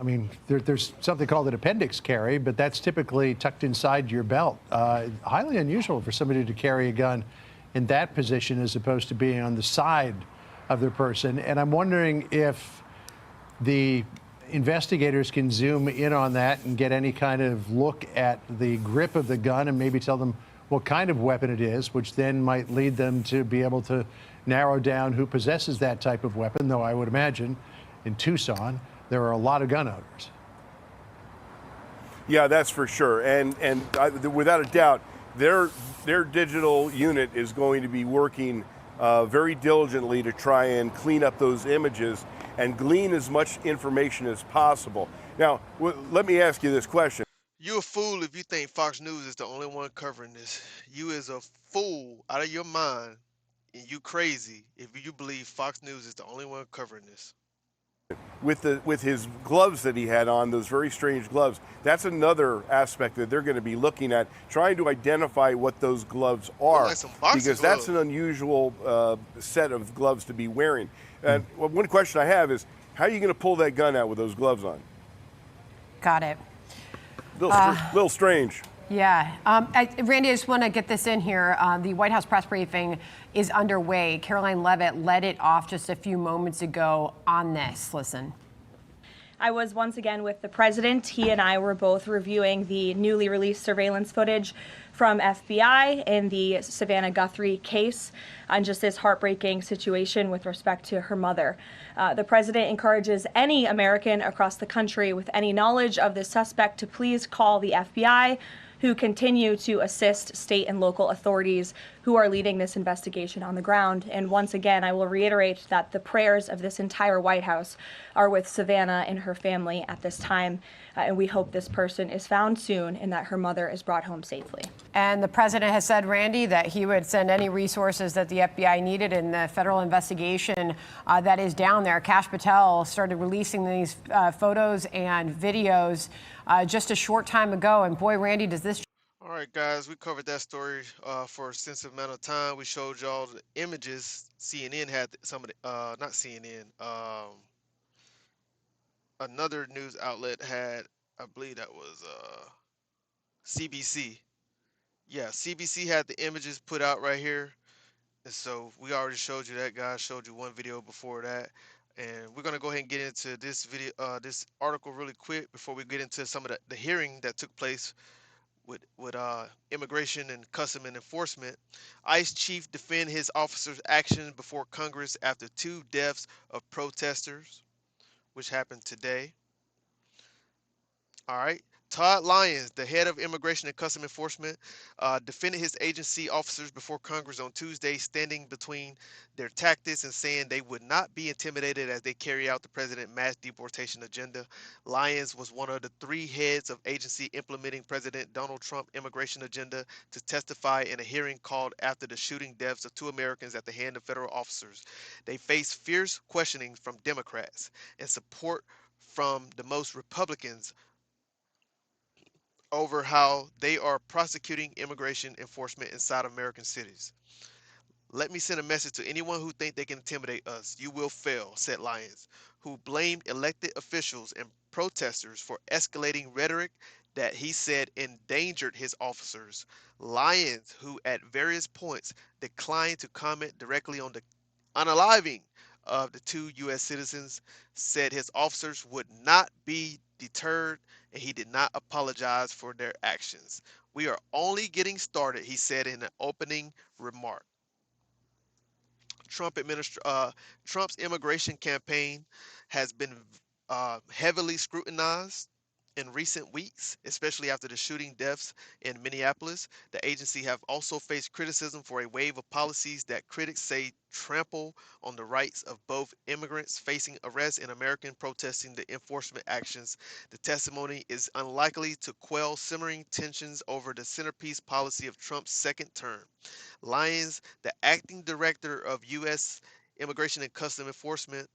mean, there's something called an appendix carry, but that's typically tucked inside your belt. Highly unusual for somebody to carry a gun in that position as opposed to being on the side of the person. And I'm wondering if the investigators can zoom in on that and get any kind of look at the grip of the gun and maybe tell them what kind of weapon it is, which then might lead them to be able to narrow down who possesses that type of weapon, though I would imagine in Tucson there are a lot of gun owners. Yeah, that's for sure. And without a doubt, their digital unit is going to be working very diligently to try and clean up those images and glean as much information as possible. Now, let me ask you this question. You a fool if you think Fox News is the only one covering this. You is a fool out of your mind, and you crazy if you believe Fox News is the only one covering this. With his gloves that he had on, those very strange gloves, that's another aspect that they're going to be looking at, trying to identify what those gloves are, like some boxing because gloves. that's an unusual set of gloves to be wearing. And one question I have is, how are you going to pull that gun out with those gloves on? Got it. Little strange. Yeah. Randy, I just want to get this in here. The White House press briefing is underway. Caroline Leavitt led it off just a few moments ago on this. Listen. I was once again with the president. He and I were both reviewing the newly released surveillance footage from FBI in the Savannah Guthrie case on just this heartbreaking situation with respect to her mother. The president encourages any American across the country with any knowledge of this suspect to please call the FBI, who continue to assist state and local authorities who are leading this investigation on the ground. And once again, I will reiterate that the prayers of this entire White House are with Savannah and her family at this time. And we hope this person is found soon and that her mother is brought home safely. And the president has said, Randy, that he would send any resources that the FBI needed in the federal investigation that is down there. Kash Patel started releasing these photos and videos just a short time ago. And boy, Randy, does this... All right, guys, we covered that story for a extensive amount of time. We showed y'all the images. CNN had some of the, not CNN, another news outlet had, I believe that was CBC. Yeah, CBC had the images put out right here. And so we already showed you that, guys. Showed you one video before that. And we're going to go ahead and get into this video, this article really quick before we get into some of the hearing that took place with Immigration and Customs Enforcement. ICE chief defend his officers' action before Congress after 2 deaths of protesters, which happened today. All right. Todd Lyons, the head of Immigration and Customs Enforcement, defended his agency officers before Congress on Tuesday, standing between their tactics and saying they would not be intimidated as they carry out the president's mass deportation agenda. Lyons was one of the 3 heads of agency implementing President Donald Trump's immigration agenda to testify in a hearing called after the shooting deaths of 2 Americans at the hand of federal officers. They face fierce questioning from Democrats and support from the most Republicans over how they are prosecuting immigration enforcement inside American cities. Let me send a message to anyone who think they can intimidate us. You will fail, said Lyons, who blamed elected officials and protesters for escalating rhetoric that he said endangered his officers. Lyons, who at various points declined to comment directly on the unaliving of the two U.S. citizens, said his officers would not be deterred and he did not apologize for their actions. We are only getting started, he said in an opening remark. Trump's immigration campaign has been heavily scrutinized in recent weeks, especially after the shooting deaths in Minneapolis. The agency have also faced criticism for a wave of policies that critics say trample on the rights of both immigrants facing arrest and Americans protesting the enforcement actions. The testimony is unlikely to quell simmering tensions over the centerpiece policy of Trump's second term. Lyons, the acting director of U.S. Immigration and Customs Enforcement,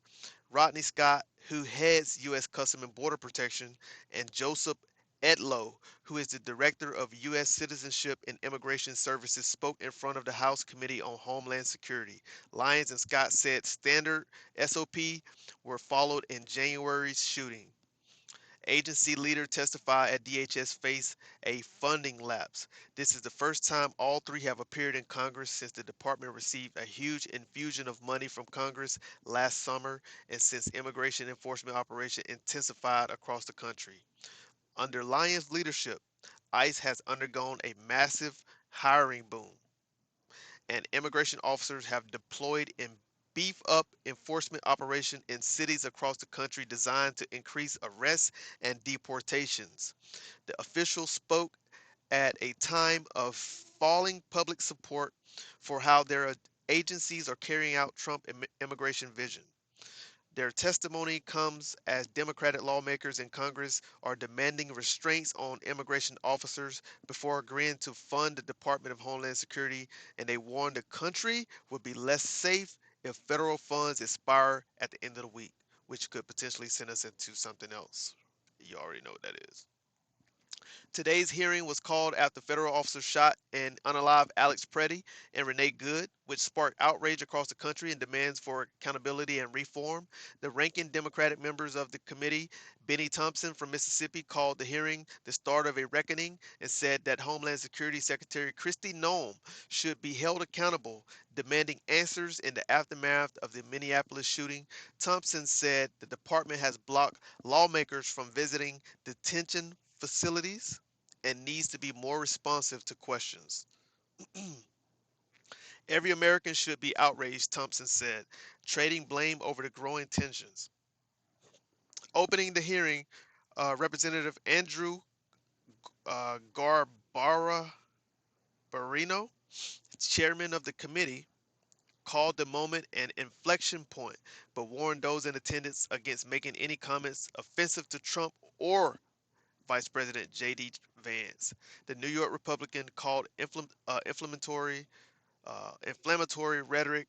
Rodney Scott, who heads U.S. Customs and Border Protection, and Joseph Edlow, who is the director of U.S. Citizenship and Immigration Services, spoke in front of the House Committee on Homeland Security. Lyons and Scott said standard SOP were followed in January's shooting. Agency leader testified at DHS face a funding lapse. This is the first time all three have appeared in Congress since the department received a huge infusion of money from Congress last summer and since immigration enforcement operation intensified across the country. Under Lyons' leadership, ICE has undergone a massive hiring boom, and immigration officers have deployed in beef up enforcement operation in cities across the country designed to increase arrests and deportations. The official spoke at a time of falling public support for how their agencies are carrying out Trump immigration vision. Their testimony comes as Democratic lawmakers in Congress are demanding restraints on immigration officers before agreeing to fund the Department of Homeland Security, and they warn the country would be less safe if federal funds expire at the end of the week, which could potentially send us into something else. You already know what that is. Today's hearing was called after federal officers shot and unalived Alex Preddy and Renee Good, which sparked outrage across the country and demands for accountability and reform. The ranking Democratic members of the committee, Benny Thompson from Mississippi, called the hearing the start of a reckoning and said that Homeland Security Secretary Kristi Noem should be held accountable, demanding answers in the aftermath of the Minneapolis shooting. Thompson said the department has blocked lawmakers from visiting detention facilities and needs to be more responsive to questions. Every American should be outraged, Thompson said, trading blame over the growing tensions. Opening the hearing, Representative Andrew Garbarino, chairman of the committee, called the moment an inflection point, but warned those in attendance against making any comments offensive to Trump or Vice President J.D. Vance. The New York Republican called inflammatory rhetoric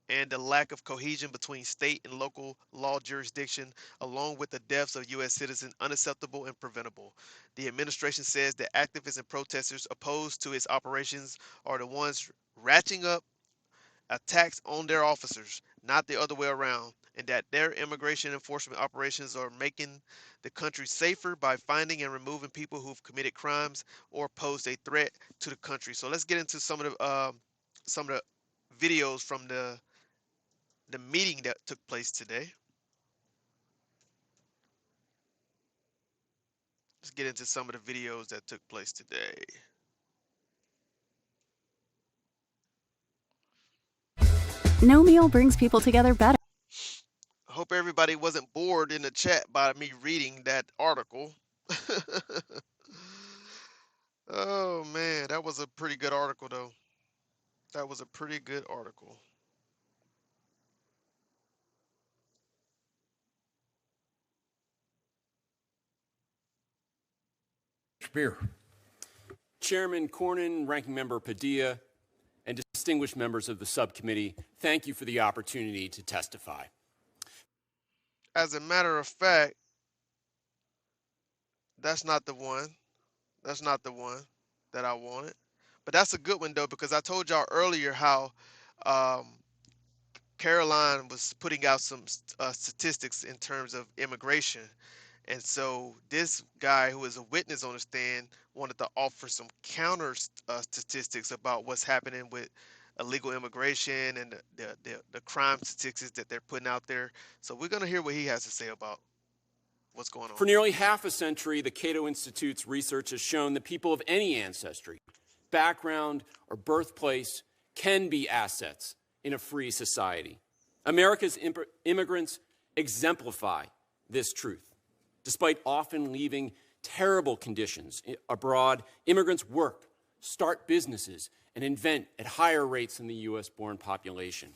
and the lack of cohesion between state and local law jurisdiction, along with the deaths of U.S. citizens, unacceptable and preventable. The administration says that activists and protesters opposed to its operations are the ones ratcheting up attacks on their officers, not the other way around, and that their immigration enforcement operations are making the country safer by finding and removing people who've committed crimes or posed a threat to the country. So let's get into some of the videos from the meeting that took place today. Let's get into some of the videos that took place today. No meal brings people together better. I hope everybody wasn't bored in the chat by me reading that article. Oh man, that was a pretty good article though. That was a pretty good article. Beer. Chairman Cornyn, Ranking Member Padilla, and distinguished members of the subcommittee, thank you for the opportunity to testify. As a matter of fact, that's not the one. That's not the one that I wanted. But that's a good one, though, because I told y'all earlier how um, Caroline was putting out some statistics in terms of immigration. And so this guy who is a witness on the stand wanted to offer some counter statistics about what's happening with illegal immigration and the crime statistics that they're putting out there. So we're going to hear what he has to say about what's going on. For nearly half a century, the Cato Institute's research has shown that people of any ancestry, background, or birthplace can be assets in a free society. America's immigrants exemplify this truth. Despite often leaving terrible conditions abroad, immigrants work, start businesses, and invent at higher rates than the U.S.-born population.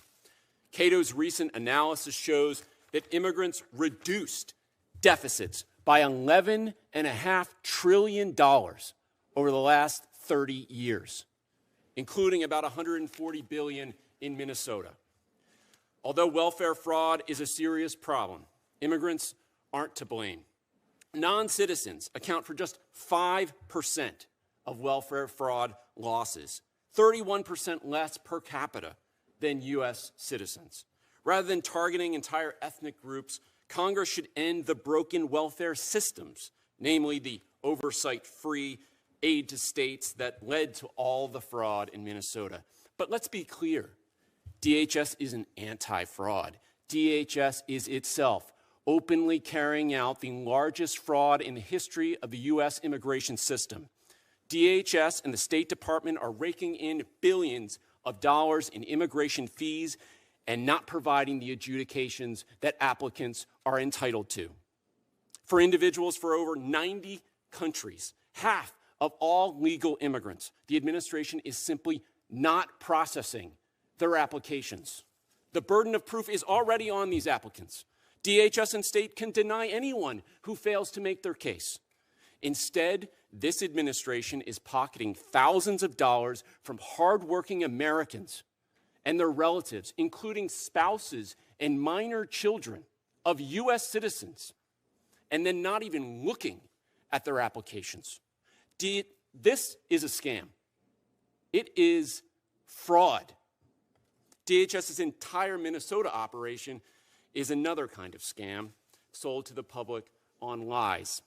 Cato's recent analysis shows that immigrants reduced deficits by $11.5 trillion over the last 30 years, including about $140 billion in Minnesota. Although welfare fraud is a serious problem, immigrants aren't to blame. Non-citizens account for just 5% of welfare fraud losses, 31% less per capita than U.S. citizens. Rather than targeting entire ethnic groups, Congress should end the broken welfare systems, namely the oversight-free aid to states that led to all the fraud in Minnesota. But let's be clear, DHS isn't anti-fraud. DHS is itself openly carrying out the largest fraud in the history of the U.S. immigration system. DHS and the State Department are raking in billions of dollars in immigration fees and not providing the adjudications that applicants are entitled to. For individuals for over 90 countries, half of all legal immigrants, the administration is simply not processing their applications. The burden of proof is already on these applicants. DHS and state can deny anyone who fails to make their case. Instead, this administration is pocketing thousands of dollars from hardworking Americans and their relatives, including spouses and minor children of U.S. citizens, and then not even looking at their applications. This is a scam. It is fraud. DHS's entire Minnesota operation is another kind of scam sold to the public on lies.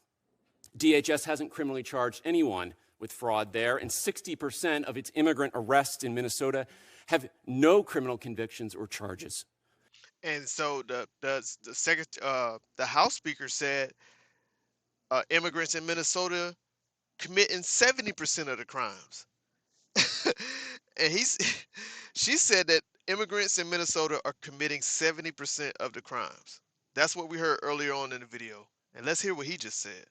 DHS hasn't criminally charged anyone with fraud there, and 60% of its immigrant arrests in Minnesota have no criminal convictions or charges. And so the House Speaker said immigrants in Minnesota committing 70% of the crimes. And she said that immigrants in Minnesota are committing 70% of the crimes. That's what we heard earlier on in the video. And let's hear what he just said.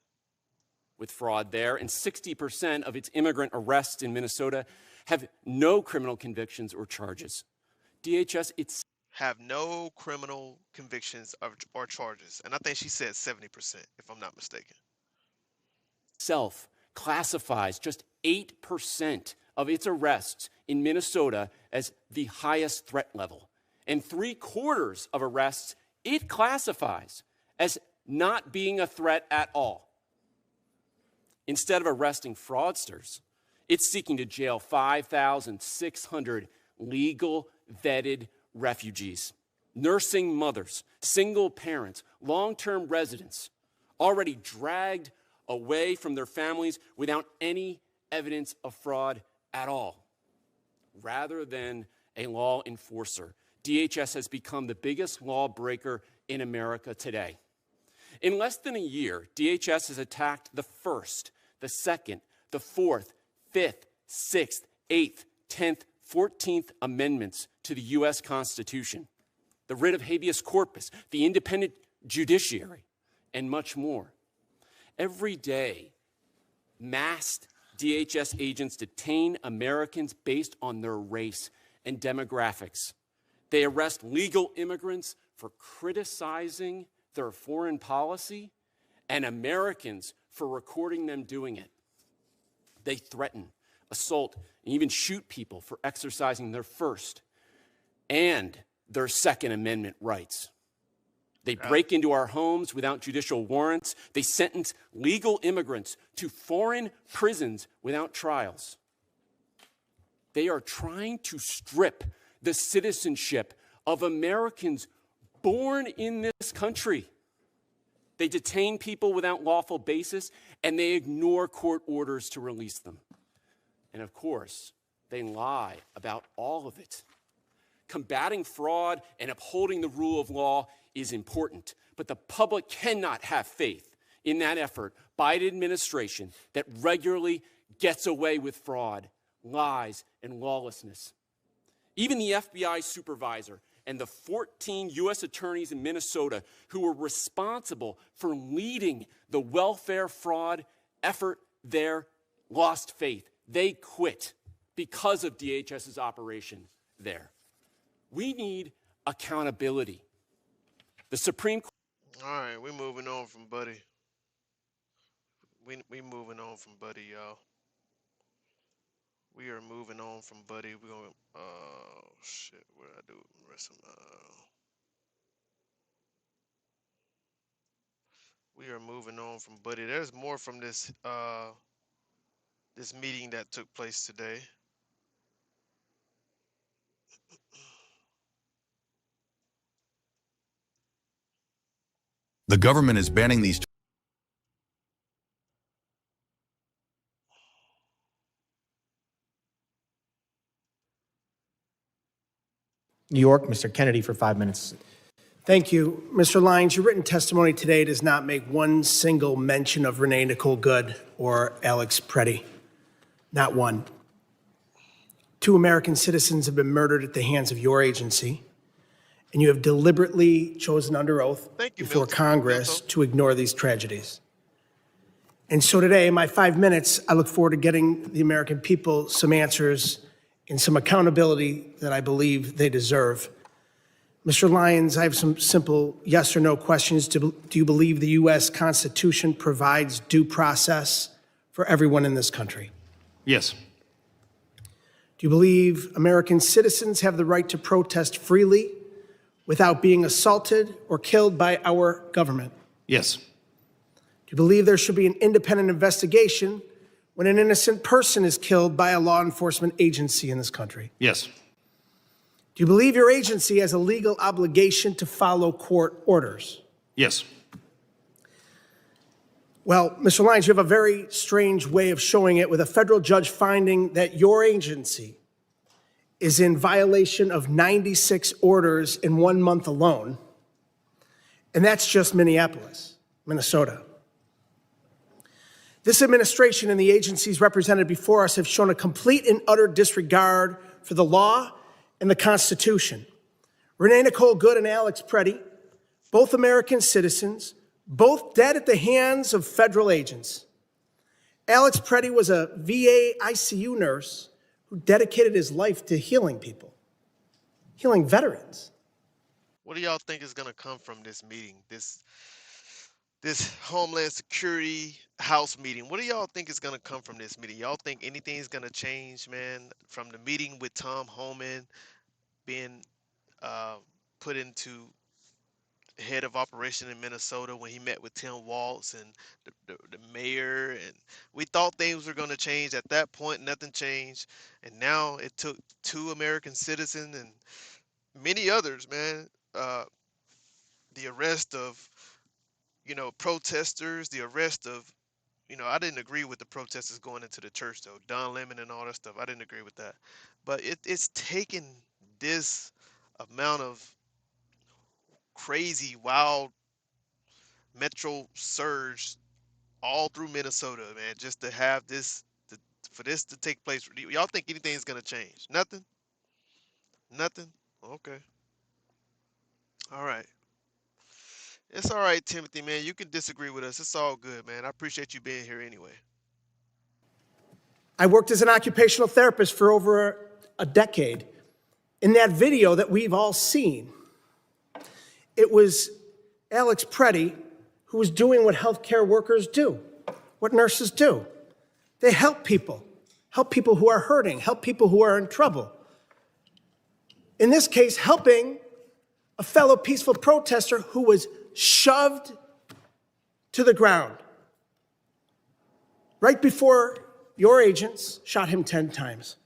With fraud there, and 60% of its immigrant arrests in Minnesota have no criminal convictions or charges. DHS itself have no criminal convictions or charges. And I think she said 70%, if I'm not mistaken. Itself classifies just 8% of its arrests in Minnesota as the highest threat level. And 3/4 of arrests it classifies as not being a threat at all. Instead of arresting fraudsters, it's seeking to jail 5,600 legal vetted refugees, nursing mothers, single parents, long-term residents, already dragged away from their families without any evidence of fraud at all. Rather than a law enforcer, DHS has become the biggest lawbreaker in America today. In less than a year, DHS has attacked the First, the Second, the Fourth, Fifth, Sixth, Eighth, 10th, 14th Amendments to the U.S. Constitution, the writ of habeas corpus, the independent judiciary, and much more. Every day, masked DHS agents detain Americans based on their race and demographics. They arrest legal immigrants for criticizing their foreign policy and Americans for recording them doing it. They threaten, assault, and even shoot people for exercising their First and their Second Amendment rights. They break into our homes without judicial warrants. They sentence legal immigrants to foreign prisons without trials. They are trying to strip the citizenship of Americans born in this country. They detain people without lawful basis, and they ignore court orders to release them. And of course, they lie about all of it. Combating fraud and upholding the rule of law is important, but the public cannot have faith in that effort by an administration that regularly gets away with fraud, lies, and lawlessness. Even the FBI supervisor and the 14 U.S. attorneys in Minnesota who were responsible for leading the welfare fraud effort there lost faith. They quit because of DHS's operation there. We need accountability. The Supreme Court. All right, we're moving on from Buddy. We moving on from Buddy, y'all. We are moving on from Buddy. We're going. Oh shit! What did I do? We are moving on from Buddy. There's more from this this meeting that took place today. The government is banning these. New York, Mr. Kennedy for 5 minutes. Thank you. Mr. Lyons, your written testimony today does not make one single mention of Renee Nicole Good or Alex Preddy. Not one. 2 American citizens have been murdered at the hands of your agency, and you have deliberately chosen under oath before Congress to ignore these tragedies. And so today, in my 5 minutes, I look forward to getting the American people some answers and some accountability that I believe they deserve. Mr. Lyons, I have some simple yes or no questions. Do you believe the U.S. Constitution provides due process for everyone in this country? Yes. Do you believe American citizens have the right to protest freely without being assaulted or killed by our government? Yes. Do you believe there should be an independent investigation when an innocent person is killed by a law enforcement agency in this country? Yes. Do you believe your agency has a legal obligation to follow court orders? Yes. Well, Mr. Lyons, you have a very strange way of showing it with a federal judge finding that your agency is in violation of 96 orders in 1 month alone. And that's just Minneapolis, Minnesota. This administration and the agencies represented before us have shown a complete and utter disregard for the law and the Constitution. Renee Nicole Good and Alex Preddy, both American citizens, both dead at the hands of federal agents. Alex Preddy was a VA ICU nurse who dedicated his life to healing people, healing veterans. What do y'all think is going to come from this meeting, this Homeland Security House meeting? What do y'all think is going to come from this meeting? Y'all think anything's going to change, man, from the meeting with Tom Homan being put into head of operation in Minnesota when he met with Tim Walz and the mayor, and we thought things were going to change. At that point, nothing changed, and now it took 2 American citizens and many others, man, the arrest of, protesters, the arrest of, I didn't agree with the protesters going into the church, though, Don Lemon and all that stuff. I didn't agree with that, but it's taken this amount of crazy, wild metro surge all through Minnesota, man, just to have this, for this to take place. Y'all think anything's gonna change? Nothing? Nothing? Okay. All right. It's all right, Timothy, man. You can disagree with us. It's all good, man. I appreciate you being here anyway. I worked as an occupational therapist for over a decade. In that video that we've all seen, it was Alex Preddy who was doing what healthcare workers do, what nurses do. They help people who are hurting, help people who are in trouble. In this case, helping a fellow peaceful protester who was shoved to the ground right before your agents shot him 10 times.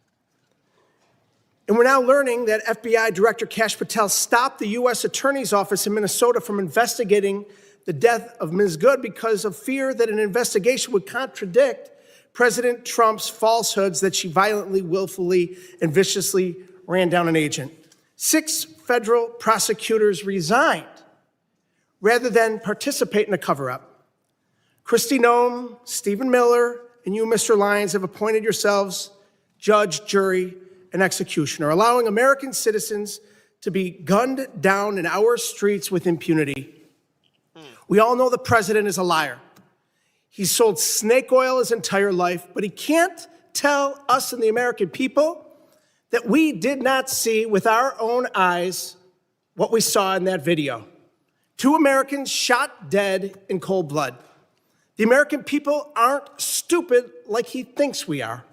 And we're now learning that FBI Director Kash Patel stopped the U.S. Attorney's Office in Minnesota from investigating the death of Ms. Good because of fear that an investigation would contradict President Trump's falsehoods that she violently, willfully, and viciously ran down an agent. 6 federal prosecutors resigned rather than participate in a cover-up. Kristi Noem, Stephen Miller, and you, Mr. Lyons, have appointed yourselves judge, jury, and executioner, allowing American citizens to be gunned down in our streets with impunity. We all know the president is a liar. He's sold snake oil his entire life, but he can't tell us and the American people that we did not see with our own eyes what we saw in that video. 2 Americans shot dead in cold blood. The American people aren't stupid like he thinks we are.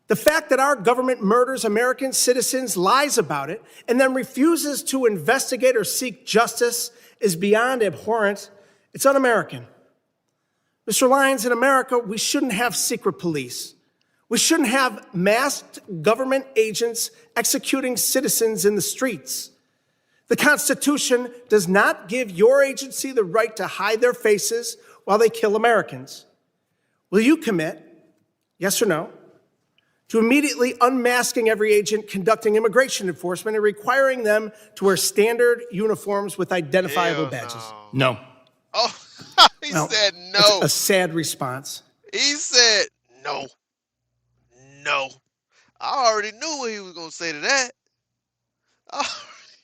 The fact that our government murders American citizens, lies about it, and then refuses to investigate or seek justice is beyond abhorrent. It's un-American. Mr. Lyons, in America, we shouldn't have secret police. We shouldn't have masked government agents executing citizens in the streets. The Constitution does not give your agency the right to hide their faces while they kill Americans. Will you commit, yes or no, to immediately unmasking every agent conducting immigration enforcement and requiring them to wear standard uniforms with identifiable badges? No. Oh, he said no. That's a sad response. He said no. No. I already knew what he was going to say to that.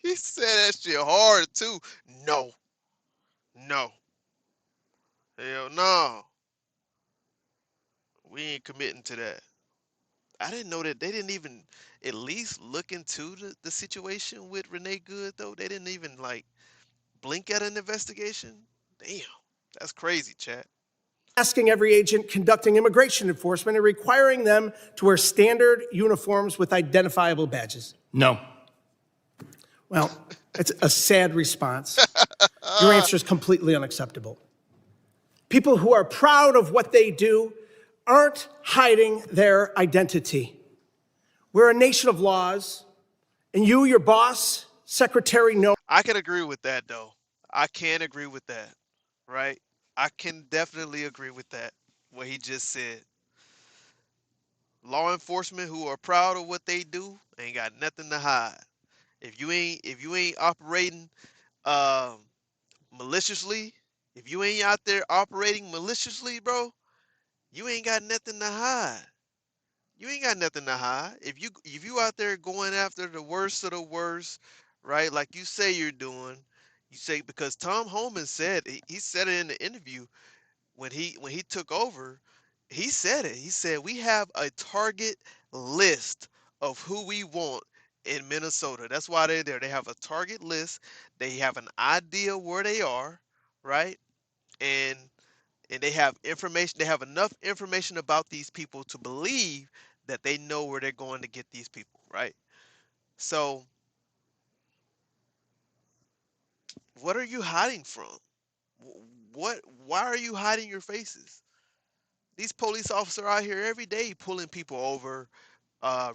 He said that shit hard, too. No. No. Hell no. We ain't committing to that. I didn't know that they didn't even at least look into the situation with Renee Good, though. They didn't even, like, blink at an investigation. Damn. That's crazy, chat. Asking every agent conducting immigration enforcement and requiring them to wear standard uniforms with identifiable badges. No. Well, it's a sad response. Your answer is completely unacceptable. People who are proud of what they do aren't hiding their identity. We're a nation of laws, and you, your boss, Secretary Noem. I can agree with that, though. I can agree with that, right? I can definitely agree with that, what he just said. Law enforcement who are proud of what they do ain't got nothing to hide. If you ain't operating maliciously, if you ain't out there operating maliciously, bro, you ain't got nothing to hide. You ain't got nothing to hide. If you out there going after the worst of the worst, right? Like you say you're doing, you say, because Tom Homan said, he said it in the interview when he took over, he said it. He said, we have a target list of who we want in Minnesota. That's why they're there. They have a target list. They have an idea where they are, right? And they have information. They have enough information about these people to believe that they know where they're going to get these people, right? So what are you hiding from? Why are you hiding your faces? These police officers are out here every day pulling people over,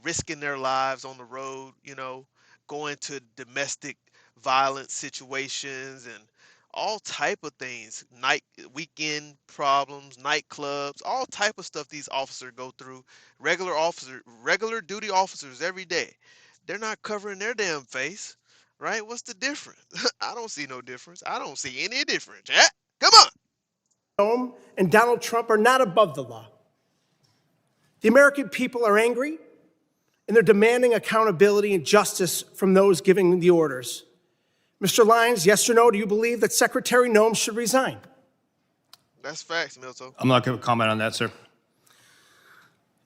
risking their lives on the road, going to domestic violence situations and all type of things, weekend problems, nightclubs, all type of stuff these officers go through. Regular duty officers every day. They're not covering their damn face, right? What's the difference? I don't see no difference. I don't see any difference. Come on. And Donald Trump are not above the law. The American people are angry, and they're demanding accountability and justice from those giving the orders. Mr. Lyons, yes or no, do you believe that Secretary Noem should resign? That's facts, Milton. I'm not going to comment on that, sir.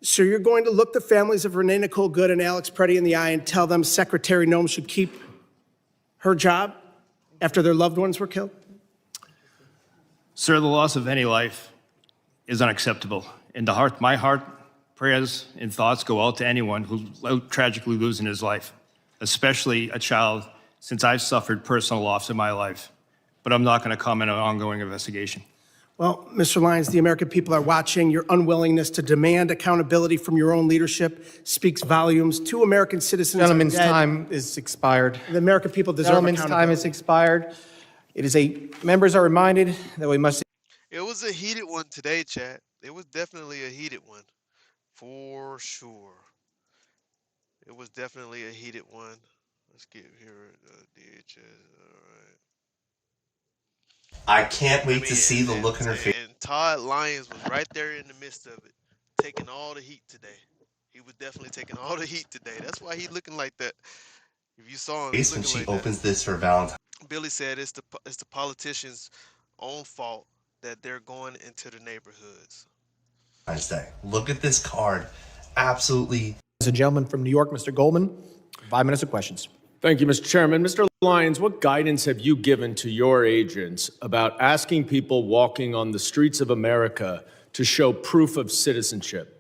So you're going to look the families of Renee Nicole Good and Alex Preddy in the eye and tell them Secretary Noem should keep her job after their loved ones were killed? Sir, the loss of any life is unacceptable. My heart, prayers, and thoughts go out to anyone who tragically losing his life, especially a child since I've suffered personal loss in my life, but I'm not going to comment on an ongoing investigation. Well, Mr. Lyons, the American people are watching. Your unwillingness to demand accountability from your own leadership speaks volumes. 2 American citizens Gentleman's are dead. time is expired. The American people deserve Gentleman's accountability. time is expired. Members are reminded that we must. It was a heated one today, chat. It was definitely a heated one, for sure. It was definitely a heated one. Let's get here. DHS. All right. I can't wait to see the look in her face. And Todd Lyons was right there in the midst of it, taking all the heat today. He was definitely taking all the heat today. That's why he's looking like that. If you saw him, he's When looking she like opens that. this for Valentine's Billy said it's the politicians' own fault that they're going into the neighborhoods. Day. Look at this card. Absolutely. As a gentleman from New York, Mr. Goldman, 5 minutes of questions. Thank you, Mr. Chairman. Mr. Lyons, what guidance have you given to your agents about asking people walking on the streets of America to show proof of citizenship?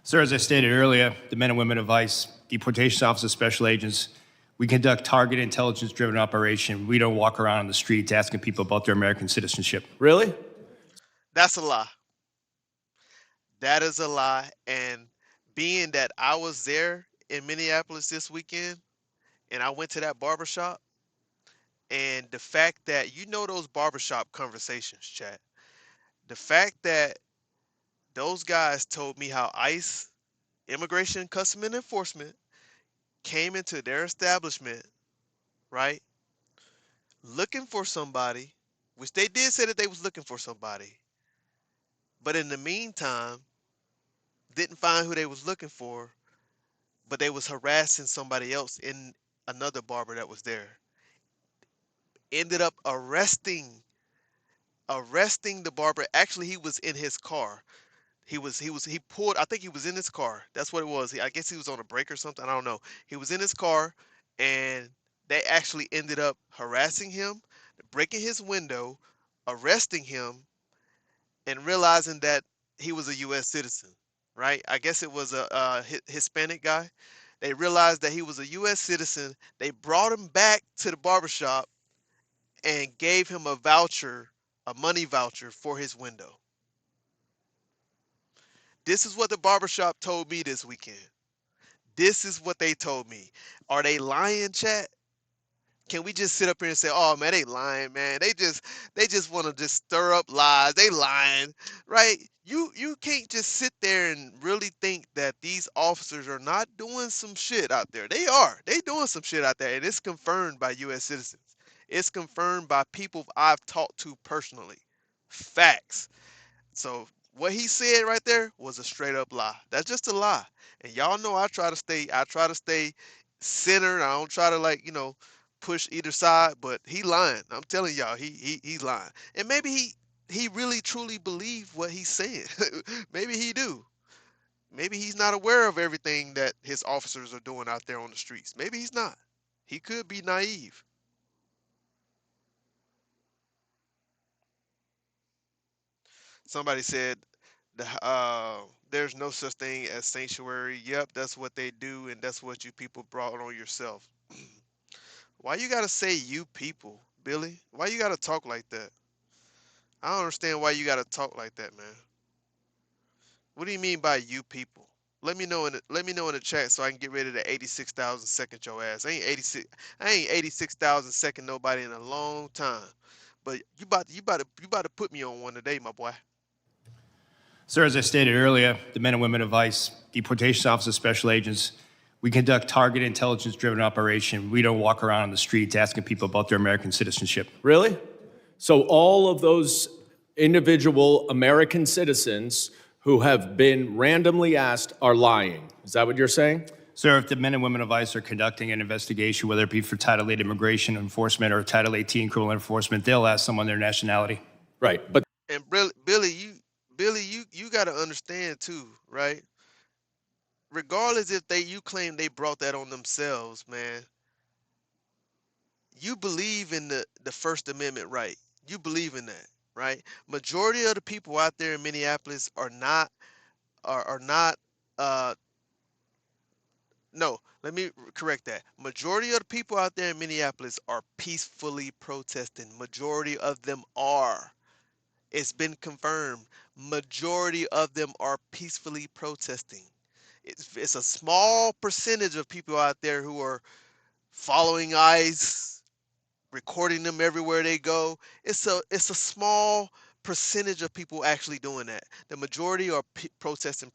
Sir, as I stated earlier, the men and women of ICE, deportation officers, special agents, we conduct targeted intelligence-driven operation. We don't walk around on the streets asking people about their American citizenship. Really? That's a lie. That is a lie. And being that I was there in Minneapolis this weekend, and I went to that barbershop, and the fact that, those barbershop conversations, chat, the fact that those guys told me how ICE, Immigration Customs and Enforcement, came into their establishment, right, looking for somebody, which they did say that they was looking for somebody, but in the meantime, didn't find who they was looking for, but they was harassing somebody else in another barber that was there. Ended up arresting the barber. Actually, he was in his car. He pulled, I think he was in his car. That's what it was. I guess he was on a break or something. I don't know. He was in his car, and they actually ended up harassing him, breaking his window, arresting him, and realizing that he was a U.S. citizen, right? I guess it was a Hispanic guy. They realized that he was a U.S. citizen. They brought him back to the barbershop and gave him a voucher, a money voucher for his window. This is what the barbershop told me this weekend. This is what they told me. Are they lying, chat? Can we just sit up here and say, oh man, they lying, man. They just want to just stir up lies. They lying, right? You can't just sit there and really think that these officers are not doing some shit out there. They are. They doing some shit out there, and it's confirmed by U.S. citizens. It's confirmed by people I've talked to personally. Facts. So what he said right there was a straight up lie. That's just a lie. And y'all know I try to stay centered. I don't try to push either side, but he lying. I'm telling y'all, he's lying. And maybe he really truly believe what he's saying. Maybe he do. Maybe he's not aware of everything that his officers are doing out there on the streets. Maybe he's not. He could be naive. Somebody said there's no such thing as sanctuary. Yep, that's what they do, and that's what you people brought on yourself. Why you gotta say you people, Billy? Why you gotta talk like that? I don't understand why you gotta talk like that, man. What do you mean by you people? Let me know in the chat so I can get rid of the 86,000 second your ass. I ain't 86,000 second nobody in a long time. But you about to put me on one today, my boy. Sir, as I stated earlier, the men and women of ICE, deportation officers, special agents, we conduct targeted intelligence-driven operation. We don't walk around on the streets asking people about their American citizenship. Really? So all of those individual American citizens who have been randomly asked are lying. Is that what you're saying? Sir, if the men and women of ICE are conducting an investigation, whether it be for Title 8 immigration enforcement or Title 18 criminal enforcement, they'll ask someone their nationality. Right, but... And Billy, you got to understand too, right? Regardless if you claim they brought that on themselves, man, you believe in the First Amendment right. You believe in that, right? Majority of the people out there in Minneapolis are not No, let me correct that. Majority of the people out there in Minneapolis are peacefully protesting. Majority of them are. It's been confirmed. Majority of them are peacefully protesting. It's a small percentage of people out there who are following ICE, recording them everywhere they go. It's a small percentage of people actually doing that. The majority are protesting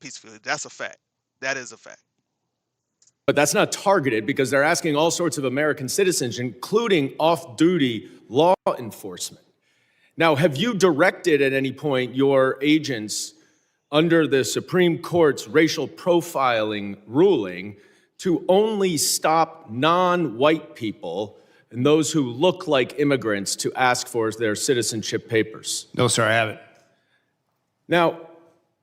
peacefully. That's a fact. That is a fact. But that's not targeted because they're asking all sorts of American citizens, including off-duty law enforcement. Now, have you directed at any point your agents under the Supreme Court's racial profiling ruling to only stop non-white people and those who look like immigrants to ask for their citizenship papers? No, sir, I haven't. Now,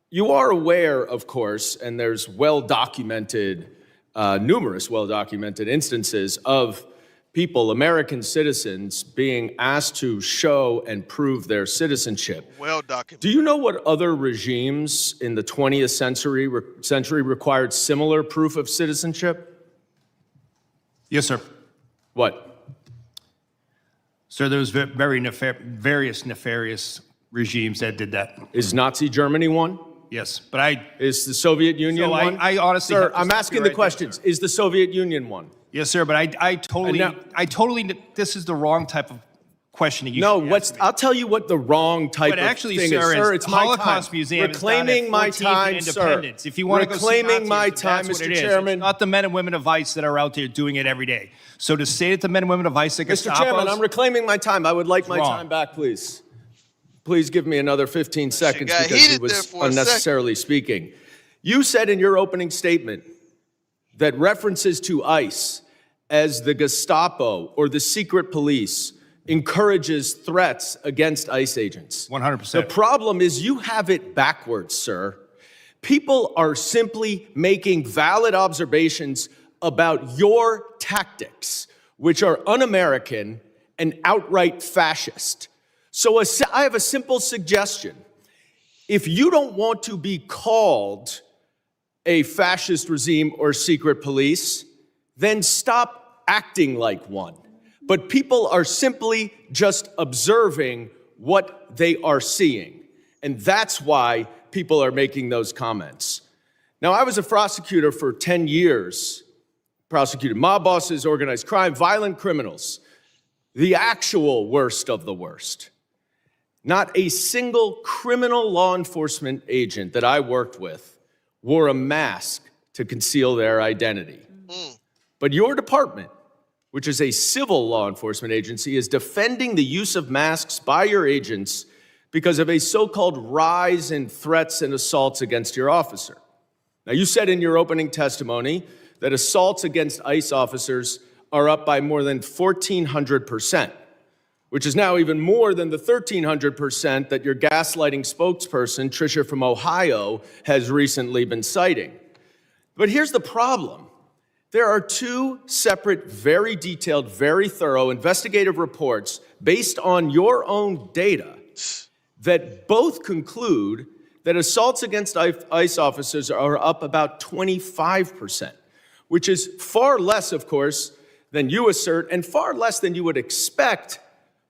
you are aware, of course, and there's numerous well-documented instances of people, American citizens, being asked to show and prove their citizenship. Well documented. Do you know what other regimes in the 20th century required similar proof of citizenship? Yes, sir. What? Sir, there was various nefarious regimes that did that. Is Nazi Germany one? Yes, but Is the Soviet Union one? I honestly, sir, I'm asking the questions. Is the Soviet Union one? Yes, sir, but I totally, this is the wrong type of question that you should be asking me. I'll tell you what the wrong type But of actually, thing sir, is. Sir, it's my Holocaust time. Museum Reclaiming is my down at 14th time, and sir. Independence. If you want to go see Reclaiming Nazis, my that's time, what Mr. it is. Chairman. It's not the men and women of ICE that are out there doing it every day. So to say that the men and women of ICE that Mr. Chairman, I'm reclaiming my time. I would like my time back, please. Please give me another 15 seconds because he was unnecessarily speaking. You said in your opening statement that references to ICE as the Gestapo or the secret police encourages threats against ICE agents. 100%. The problem is you have it backwards, sir. People are simply making valid observations about your tactics, which are un-American and outright fascist. So I have a simple suggestion. If you don't want to be called a fascist regime or secret police, then stop acting like one. But people are simply just observing what they are seeing. And that's why people are making those comments. Now, I was a prosecutor for 10 years, prosecuted mob bosses, organized crime, violent criminals, the actual worst of the worst. Not a single criminal law enforcement agent that I worked with wore a mask to conceal their identity. But your department, which is a civil law enforcement agency, is defending the use of masks by your agents because of a so-called rise in threats and assaults against your officer. Now, you said in your opening testimony that assaults against ICE officers are up by more than 1,400%, which is now even more than the 1,300% that your gaslighting spokesperson, Tricia from Ohio, has recently been citing. But here's the problem. There are two separate, very detailed, very thorough investigative reports based on your own data that both conclude that assaults against ICE officers are up about 25%, which is far less, of course, than you assert and far less than you would expect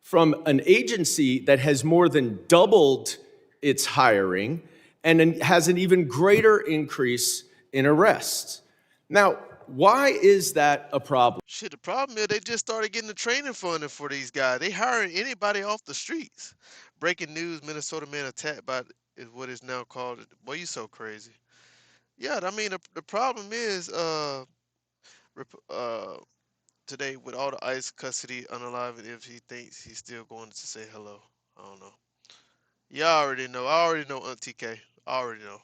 from an agency that has more than doubled its hiring and has an even greater increase in arrests. Now, why is that a problem? Shit, the problem is they just started getting the training funding for these guys. They hiring anybody off the streets. Breaking news, Minnesota man attacked by is what is now called. Boy, you so crazy. Yeah, I mean, the problem is today with all the ICE custody unalive, if he thinks he's still going to say hello. I don't know. Yeah, I already know. I already know Aunt TK. I already know.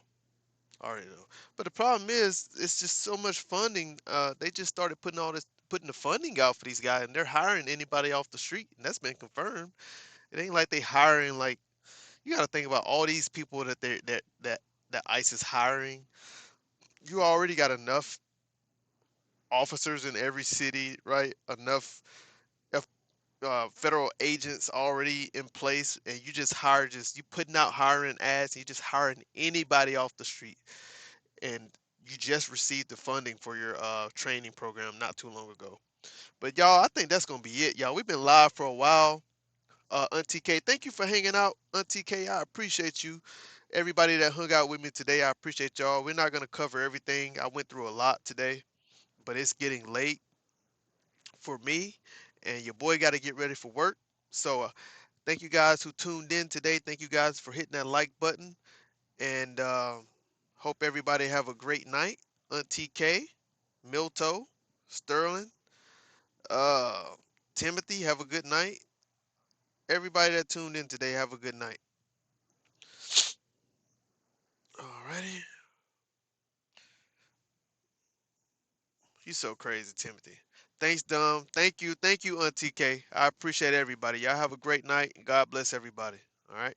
But the problem is, it's just so much funding. They just started putting the funding out for these guys, and they're hiring anybody off the street, and that's been confirmed. It ain't like they hiring like. You got to think about all these people that ICE is hiring. You already got enough officers in every city, right? Enough federal agents already in place, and you just you putting out hiring ads, and you just hiring anybody off the street, and you just received the funding for your training program not too long ago. But y'all, I think that's gonna be it, y'all. We've been live for a while. Auntie K, thank you for hanging out. Auntie K, I appreciate you. Everybody that hung out with me today, I appreciate y'all. We're not gonna cover everything. I went through a lot today, but it's getting late for me, and your boy got to get ready for work. So thank you guys who tuned in today. Thank you guys for hitting that like button, and hope everybody have a great night. Auntie K, Milto, Sterling, uh, Timothy, have a good night. Everybody that tuned in today, have a good night. Alrighty. You're so crazy, Timothy. Thanks, Dom. Thank you, Auntie K. I appreciate everybody. Y'all have a great night, and God bless everybody. All right.